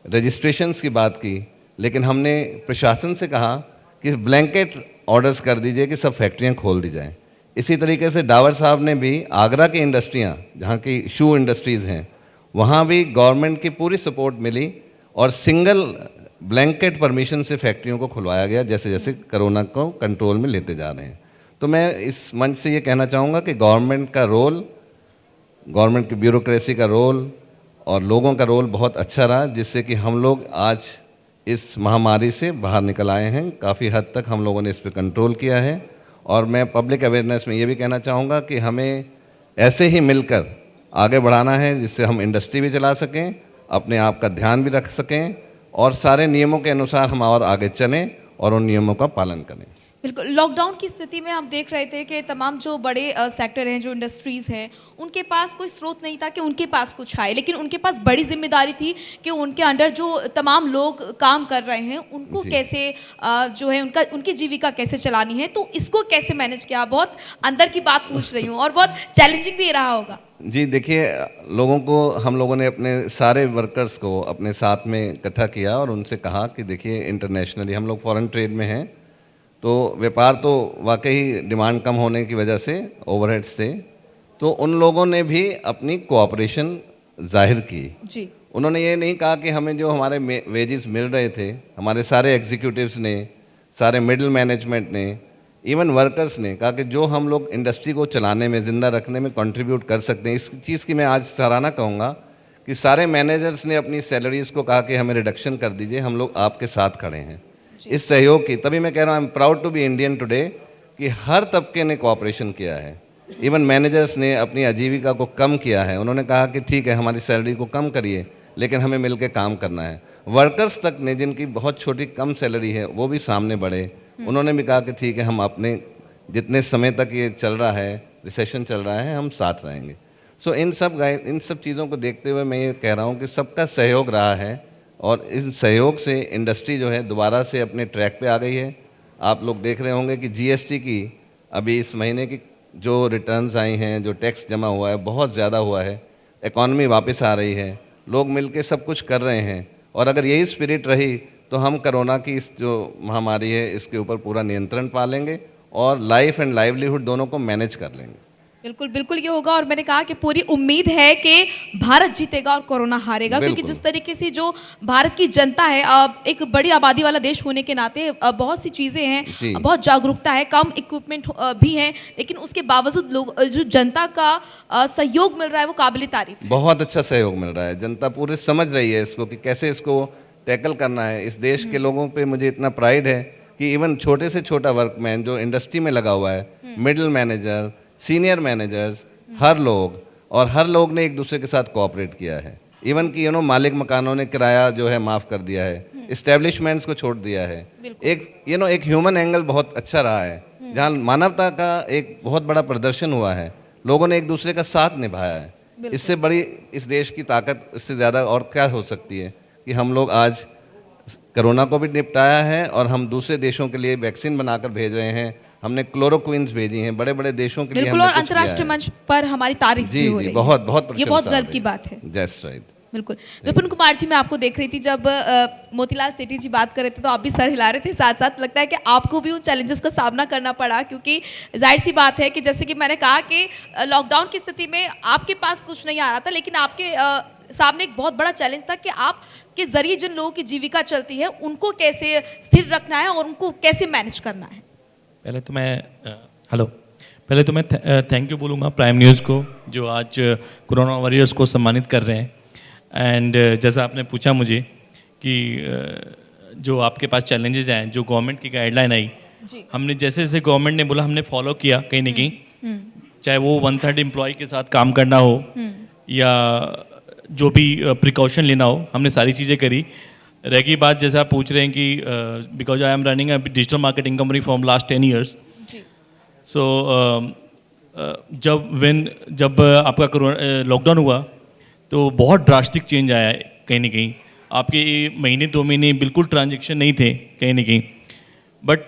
Speaker 11: रजिस्ट्रेशंस की बात की, लेकिन हमने प्रशासन से कहा कि ब्लैंकेट ऑर्डर्स कर दीजिए कि सब फैक्ट्रियाँ खोल दी जाएँ। इसी तरीके से डावर साहब ने भी आगरा की इंडस्ट्रियाँ, जहाँ की शू इंडस्ट्रीज़ हैं, वहाँ भी गवर्नमेंट की पूरी सपोर्ट मिली और सिंगल ब्लैंकेट परमिशन से फैक्ट्रियों को खुलवाया गया, जैसे जैसे कोरोना को कंट्रोल में लेते जा रहे हैं। तो मैं इस मंच से ये कहना चाहूँगा कि गवर्नमेंट का रोल, गवर्नमेंट की ब्यूरोक्रेसी का रोल और लोगों का रोल बहुत अच्छा रहा, जिससे कि हम लोग आज इस महामारी से बाहर निकल आए हैं। काफ़ी हद तक हम लोगों ने इस पर कंट्रोल किया है। और मैं पब्लिक अवेयरनेस में ये भी कहना चाहूँगा कि हमें ऐसे ही मिलकर आगे बढ़ाना है, जिससे हम इंडस्ट्री भी चला सकें, अपने आप का ध्यान भी रख सकें और सारे नियमों के अनुसार हम और आगे चलें और उन नियमों का पालन करें।
Speaker 7: बिल्कुल, लॉकडाउन की स्थिति में हम देख रहे थे कि तमाम जो बड़े सेक्टर हैं, जो इंडस्ट्रीज़ हैं, उनके पास कोई स्रोत नहीं था कि उनके पास कुछ आए, लेकिन उनके पास बड़ी जिम्मेदारी थी कि उनके अंडर जो तमाम लोग काम कर रहे हैं उनको कैसे जो है उनकी जीविका कैसे चलानी है, तो इसको कैसे मैनेज किया। बहुत अंदर की बात पूछ रही हूँ और बहुत चैलेंजिंग भी रहा होगा।
Speaker 11: जी देखिए, लोगों को, हम लोगों ने अपने सारे वर्कर्स को अपने साथ में इकट्ठा किया और उनसे कहा कि देखिए, इंटरनेशनली हम लोग फॉरेन ट्रेड में हैं, तो व्यापार तो वाकई डिमांड कम होने की वजह से, ओवरहेड्स से, तो उन लोगों ने भी अपनी कोऑपरेशन जाहिर की
Speaker 7: जी।
Speaker 11: उन्होंने ये नहीं कहा कि हमें जो हमारे वेजेस मिल रहे थे, हमारे सारे एग्जीक्यूटिव्स ने, सारे मिडिल मैनेजमेंट ने, इवन वर्कर्स ने कहा कि जो हम लोग इंडस्ट्री को चलाने में, ज़िंदा रखने में कंट्रीब्यूट कर सकते हैं। इस चीज़ की मैं आज सराहना कहूँगा कि सारे मैनेजर्स ने अपनी सैलरीज़ को कहा कि हमें रिडक्शन कर दीजिए, हम लोग आपके साथ खड़े हैं इस सहयोग की। तभी मैं कह रहा हूँ, I am proud to be Indian today, कि हर तबके ने कोऑपरेशन किया है। इवन मैनेजर्स ने अपनी आजीविका को कम किया है, उन्होंने कहा कि ठीक है, हमारी सैलरी को कम करिए, लेकिन हमें मिलकर काम करना है। वर्कर्स तक ने, जिनकी बहुत छोटी कम सैलरी है, वो भी सामने बढ़े, उन्होंने भी कहा कि ठीक है, हम अपने जितने समय तक ये चल रहा है, रिसेशन चल रहा है, हम साथ रहेंगे। सो इन सब चीज़ों को देखते हुए मैं ये कह रहा हूँ कि सबका सहयोग रहा है और इस सहयोग से इंडस्ट्री जो है दोबारा से अपने ट्रैक पे आ गई है। आप लोग देख रहे होंगे कि जीएसटी की अभी इस महीने की जो रिटर्न्स आई हैं, जो टैक्स जमा हुआ है, बहुत ज़्यादा हुआ है, इकॉनमी वापस आ रही है, लोग मिलके सब कुछ कर रहे हैं। और अगर यही स्पिरिट रही तो हम कोरोना की इस जो महामारी है, इसके ऊपर पूरा नियंत्रण पा लेंगे और लाइफ एंड लाइवलीहुड दोनों को मैनेज कर लेंगे।
Speaker 7: बिल्कुल बिल्कुल ये होगा। और मैंने कहा कि पूरी उम्मीद है कि भारत जीतेगा और कोरोना हारेगा, क्योंकि जिस तरीके से जो भारत की जनता है, एक बड़ी आबादी वाला देश होने के नाते बहुत सी चीज़ें हैं, बहुत जागरूकता है, कम इक्विपमेंट भी हैं, लेकिन उसके बावजूद लोग, जो जनता का सहयोग मिल रहा है, वो काबिल तारीफ है।
Speaker 11: बहुत अच्छा सहयोग मिल रहा है, जनता पूरे समझ रही है इसको कि कैसे इसको टैकल करना है। इस देश के लोगों पे मुझे इतना प्राइड है कि इवन छोटे से छोटा वर्कमैन जो इंडस्ट्री में लगा हुआ है, मिडिल मैनेजर, सीनियर मैनेजर्स, हर लोग ने एक दूसरे के साथ कोऑपरेट किया है। इवन कि मालिक मकानों ने किराया जो है माफ़ कर दिया है, इस्टेब्लिशमेंट्स को छोड़ दिया है। एक ह्यूमन एंगल बहुत अच्छा रहा है, जहाँ मानवता का एक बहुत बड़ा प्रदर्शन हुआ है, लोगों ने एक दूसरे का साथ निभाया है। इससे बड़ी इस देश की ताकत, इससे ज़्यादा और क्या हो सकती है कि हम लोग आज कोरोना को भी निपटाया है और हम दूसरे देशों के लिए वैक्सीन बनाकर भेज रहे हैं। हमने क्लोरोक्विन्स भेजी हैं बड़े बड़े देशों के लिए।
Speaker 7: बिल्कुल, और अंतर्राष्ट्रीय मंच पर हमारी तारीफ भी हो रही है।
Speaker 11: बहुत
Speaker 7: ये बहुत गर्व की बात है।
Speaker 11: That's right.
Speaker 7: बिल्कुल। विपिन कुमार जी, मैं आपको देख रही थी जब मोतीलाल सेठी जी बात कर रहे थे तो आप भी सर हिला रहे थे, साथ साथ लगता है कि आपको भी उन चैलेंजेस का सामना करना पड़ा, क्योंकि जाहिर सी बात है कि जैसे कि मैंने कहा कि लॉकडाउन की स्थिति में आपके पास कुछ नहीं आ रहा था, लेकिन आपके सामने एक बहुत बड़ा चैलेंज था कि आपके जरिए जिन लोगों की जीविका चलती है उनको कैसे स्थिर रखना है और उनको कैसे मैनेज करना है।
Speaker 2: पहले तो मैं थैंक यू बोलूँगा प्राइम न्यूज़ को, जो आज कोरोना वॉरियर्स को सम्मानित कर रहे हैं। एंड जैसा आपने पूछा मुझे कि जो आपके पास चैलेंजेस हैं, जो गवर्नमेंट की गाइडलाइन आई, हमने जैसे जैसे गवर्नमेंट ने बोला हमने फॉलो किया कहीं ना कहीं, चाहे वो 1/3 एम्प्लॉय के साथ काम करना हो या जो भी प्रिकॉशन लेना हो, हमने सारी चीज़ें करी। रह गई बात, जैसे आप पूछ रहे हैं कि because I am running a digital marketing company from last 10 years, सो जब आपका लॉकडाउन हुआ तो बहुत ड्रास्टिक चेंज आया है कहीं ना कहीं।
Speaker 12: आपके महीने 2 महीने बिल्कुल ट्रांजैक्शन नहीं थे कहीं ना कहीं, बट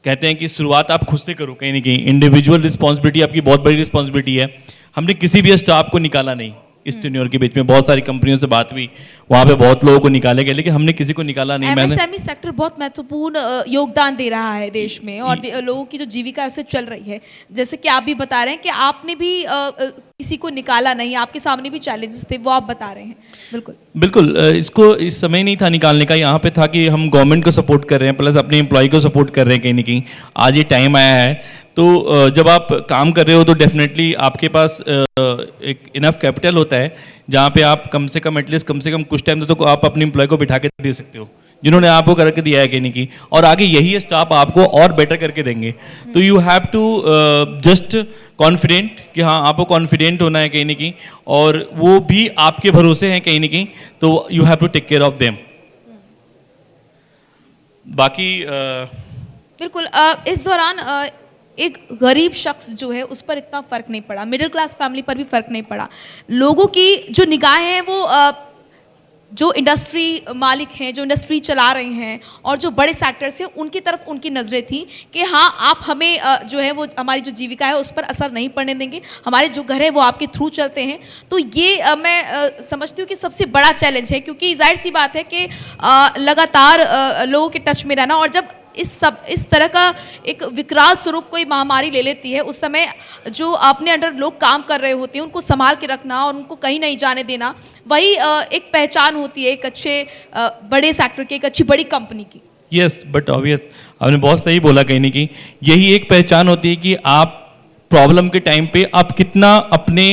Speaker 12: कहते हैं कि शुरुआत आप खुद से करो कहीं ना कहीं। इंडिविजुअल रिस्पॉन्सिबिलिटी आपकी बहुत बड़ी रिस्पॉन्सिबिलिटी है। हमने किसी भी स्टाफ को निकाला नहीं इस टेन्योर के बीच में। बहुत सारी कंपनियों से बात हुई, वहाँ पे बहुत लोगों को निकाले गए, लेकिन हमने किसी को निकाला नहीं।
Speaker 7: एमएसएमई सेक्टर बहुत महत्वपूर्ण योगदान दे रहा है देश में, और लोगों की जो जीविका है उससे चल रही है। जैसे कि आप भी बता रहे हैं कि आपने भी किसी को निकाला नहीं, आपके सामने भी चैलेंजेस थे, वो आप बता रहे हैं। बिल्कुल
Speaker 12: बिल्कुल, इसको इस समय नहीं था निकालने का, यहाँ पे था कि हम गवर्नमेंट को सपोर्ट कर रहे हैं, प्लस अपने एम्प्लॉय को सपोर्ट कर रहे हैं कहीं ना कहीं। आज ये टाइम आया है, तो जब आप काम कर रहे हो तो डेफिनेटली आपके पास एक इनफ कैपिटल होता है जहाँ पे आप कम से कम एटलीस्ट कम से कम कुछ टाइम तो आप अपने एम्प्लॉय को बिठा के दे सकते हो, जिन्होंने आपको करके दिया है कहीं ना कहीं, और आगे यही स्टाफ आपको और बेटर करके देंगे। तो you have to just confident कि हाँ, आपको कॉन्फिडेंट होना है कहीं ना कहीं, और वो भी आपके भरोसे हैं कहीं ना कहीं, तो you have to take care of them. बाकी
Speaker 7: बिल्कुल इस दौरान एक गरीब शख्स जो है उस पर इतना फ़र्क नहीं पड़ा, मिडिल क्लास फैमिली पर भी फ़र्क नहीं पड़ा। लोगों की जो निगाहें हैं वो जो इंडस्ट्री मालिक हैं, जो इंडस्ट्री चला रहे हैं, और जो बड़े सेक्टर्स हैं उनकी तरफ उनकी नज़रें थी कि हाँ, आप हमें जो है वो हमारी जो जीविका है उस पर असर नहीं पड़ने देंगे, हमारे जो घर है वो आपके थ्रू चलते हैं। तो ये मैं समझती हूँ कि सबसे बड़ा चैलेंज है, क्योंकि जाहिर सी बात है कि लगातार लोगों के टच में रहना, और जब इस तरह का एक विकराल स्वरूप कोई महामारी ले लेती है, उस समय जो अपने अंडर लोग काम कर रहे होते हैं उनको संभाल के रखना और उनको कहीं नहीं जाने देना, वही एक पहचान होती है एक अच्छे बड़े सेक्टर की, एक अच्छी बड़ी कंपनी की।
Speaker 12: यस, बट ऑब्वियस आपने बहुत सही बोला कहीं ना कहीं, यही एक पहचान होती है कि आप प्रॉब्लम के टाइम पे आप कितना अपने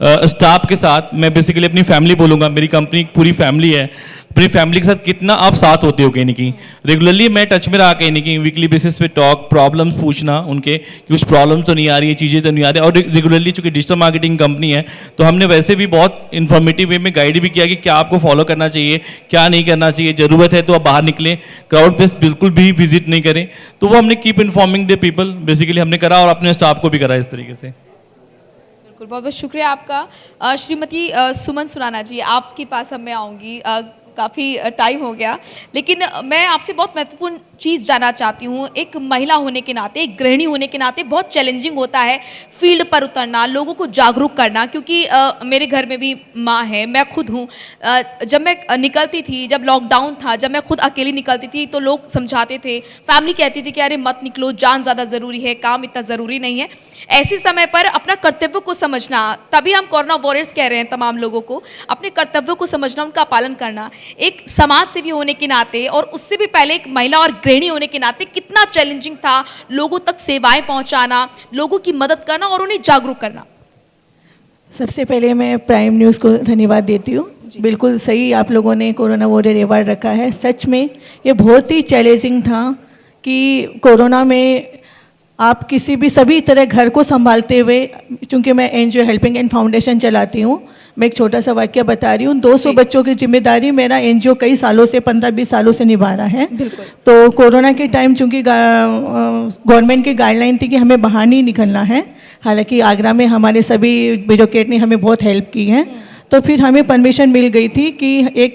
Speaker 12: स्टाफ के साथ, मैं बेसिकली अपनी फैमिली बोलूँगा, मेरी कंपनी पूरी फैमिली है, अपनी फैमिली के साथ कितना आप साथ होते हो कहीं ना कहीं। रेगुलरली मैं टच में रहा कहीं ना कहीं, वीकली बेसिस पे टॉक, प्रॉब्लम्स पूछना उनके कि कुछ प्रॉब्लम्स तो नहीं आ रही है, चीज़ें तो नहीं आ रही, और रेगुलरली चूंकि डिजिटल मार्केटिंग कंपनी है तो हमने वैसे भी बहुत इन्फॉर्मेटिव वे में गाइड भी किया कि क्या आपको फॉलो करना चाहिए, क्या नहीं करना चाहिए, ज़रूरत है तो आप बाहर निकलें, क्राउड प्लेस बिल्कुल भी विजिट नहीं करें। तो वो हमने keep informing the people basically हमने करा, और अपने स्टाफ को भी करा इस तरीके से।
Speaker 7: बिल्कुल, बहुत बहुत शुक्रिया आपका। श्रीमती सुमन सुराना जी, आपके पास अब मैं आऊँगी, काफ़ी टाइम हो गया, लेकिन मैं आपसे बहुत महत्वपूर्ण चीज़ जानना चाहती हूँ। एक महिला होने के नाते, एक गृहिणी होने के नाते बहुत चैलेंजिंग होता है फील्ड पर उतरना, लोगों को जागरूक करना, क्योंकि मेरे घर में भी माँ है, मैं खुद हूँ। जब मैं निकलती थी, जब लॉकडाउन था, जब मैं खुद अकेली निकलती थी तो लोग समझाते थे, फैमिली कहती थी कि अरे मत निकलो, जान ज़्यादा ज़रूरी है, काम इतना ज़रूरी नहीं है। ऐसे समय पर अपना कर्तव्य को समझना, तभी हम कोरोना वॉरियर्स कह रहे हैं तमाम लोगों को, अपने कर्तव्यों को समझना, उनका पालन करना, एक समाज सेवी होने के नाते, और उससे भी पहले एक महिला और गृहिणी होने के नाते कितना चैलेंजिंग था लोगों तक सेवाएं पहुंचाना, लोगों की मदद करना और उन्हें जागरूक करना।
Speaker 13: सबसे पहले मैं प्राइम न्यूज़ को धन्यवाद देती हूँ। बिल्कुल सही आप लोगों ने कोरोना वॉरियर अवार्ड रखा है। सच में ये बहुत ही चैलेंजिंग था कि कोरोना में आप किसी भी सभी तरह घर को संभालते हुए, चूँकि मैं एनजीओ हेल्पिंग एंड फाउंडेशन चलाती हूँ, मैं एक छोटा सा वाक्य बता रही हूँ। 200 बच्चों की जिम्मेदारी मेरा एनजीओ कई सालों से, 15-20 सालों से निभा रहा है। तो कोरोना के टाइम चूँकि गवर्नमेंट की गाइडलाइन थी कि हमें बाहर नहीं निकलना है, हालांकि आगरा में हमारे सभी ब्यूरोक्रेट ने हमें बहुत हेल्प की है, तो फिर हमें परमिशन मिल गई थी कि एक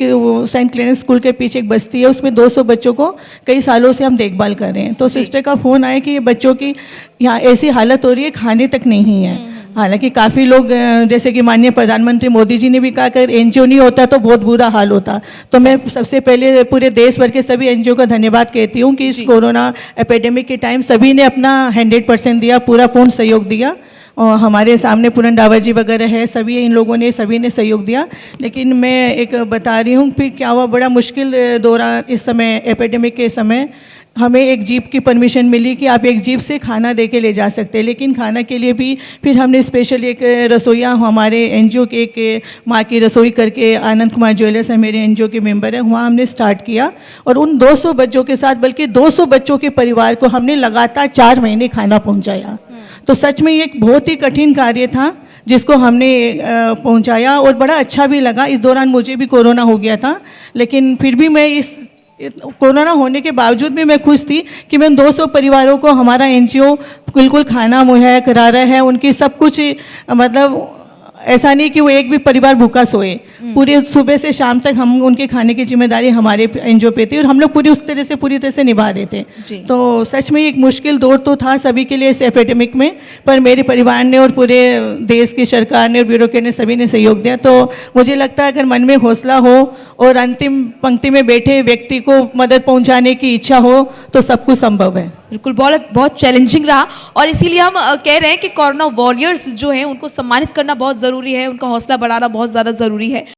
Speaker 13: सेंट क्लेरेंस स्कूल के पीछे एक बस्ती है, उसमें 200 बच्चों को कई सालों से हम देखभाल कर रहे हैं। तो सिस्टर का फ़ोन आया कि ये बच्चों की यहाँ ऐसी हालत हो रही है, खाने तक नहीं है। हालांकि काफ़ी लोग, जैसे कि माननीय प्रधानमंत्री मोदी जी ने भी कहा कि एनजीओ नहीं होता तो बहुत बुरा हाल होता। तो मैं सबसे पहले पूरे देश भर के सभी एनजीओ का धन्यवाद कहती हूँ कि इस कोरोना एपिडेमिक के टाइम सभी ने अपना 100% दिया, पूरा पूर्ण सहयोग दिया। और हमारे सामने पूरन डावर जी वगैरह है, सभी इन लोगों ने, सभी ने सहयोग दिया। लेकिन मैं एक बता रही हूँ फिर क्या हुआ, बड़ा मुश्किल दौरान इस समय एपिडेमिक के समय हमें एक जीप की परमिशन मिली कि आप एक जीप से खाना दे के ले जा सकते हैं। लेकिन खाना के लिए भी फिर हमने स्पेशल एक रसोईया, हमारे एनजीओ के एक माँ की रसोई करके, आनंद कुमार ज्वेलर्स है मेरे एनजीओ के मेंबर हैं, वहाँ हमने स्टार्ट किया। और उन 200 बच्चों के साथ, बल्कि 200 बच्चों के परिवार को हमने लगातार 4 महीने खाना पहुँचाया। तो सच में ये एक बहुत ही कठिन कार्य था जिसको हमने पहुँचाया, और बड़ा अच्छा भी लगा। इस दौरान मुझे भी कोरोना हो गया था, लेकिन फिर भी मैं इस कोरोना होने के बावजूद भी मैं खुश थी कि मैं 200 परिवारों को हमारा एनजीओ बिल्कुल खाना मुहैया करा रहा है, उनकी सब कुछ मतलब ऐसा नहीं कि वो एक भी परिवार भूखा सोए। पूरे सुबह से शाम तक हम उनके खाने की जिम्मेदारी हमारे एनजीओ पे थी और हम लोग पूरी तरह से निभा रहे थे। तो सच में एक मुश्किल दौर तो था सभी के लिए इस एपिडेमिक में, पर मेरे परिवार ने और पूरे देश की सरकार ने और ब्यूरोक्रेट ने सभी ने सहयोग दिया। तो मुझे लगता है अगर मन में हौसला हो और अंतिम पंक्ति में बैठे व्यक्ति को मदद पहुंचाने की इच्छा हो तो सब कुछ संभव है।
Speaker 7: बिल्कुल, बहुत चैलेंजिंग रहा और इसीलिए हम कह रहे हैं कि कोरोना वॉरियर्स जो हैं उनको सम्मानित करना बहुत ज़रूरी है, उनका हौसला बढ़ाना बहुत ज़्यादा ज़रूरी है।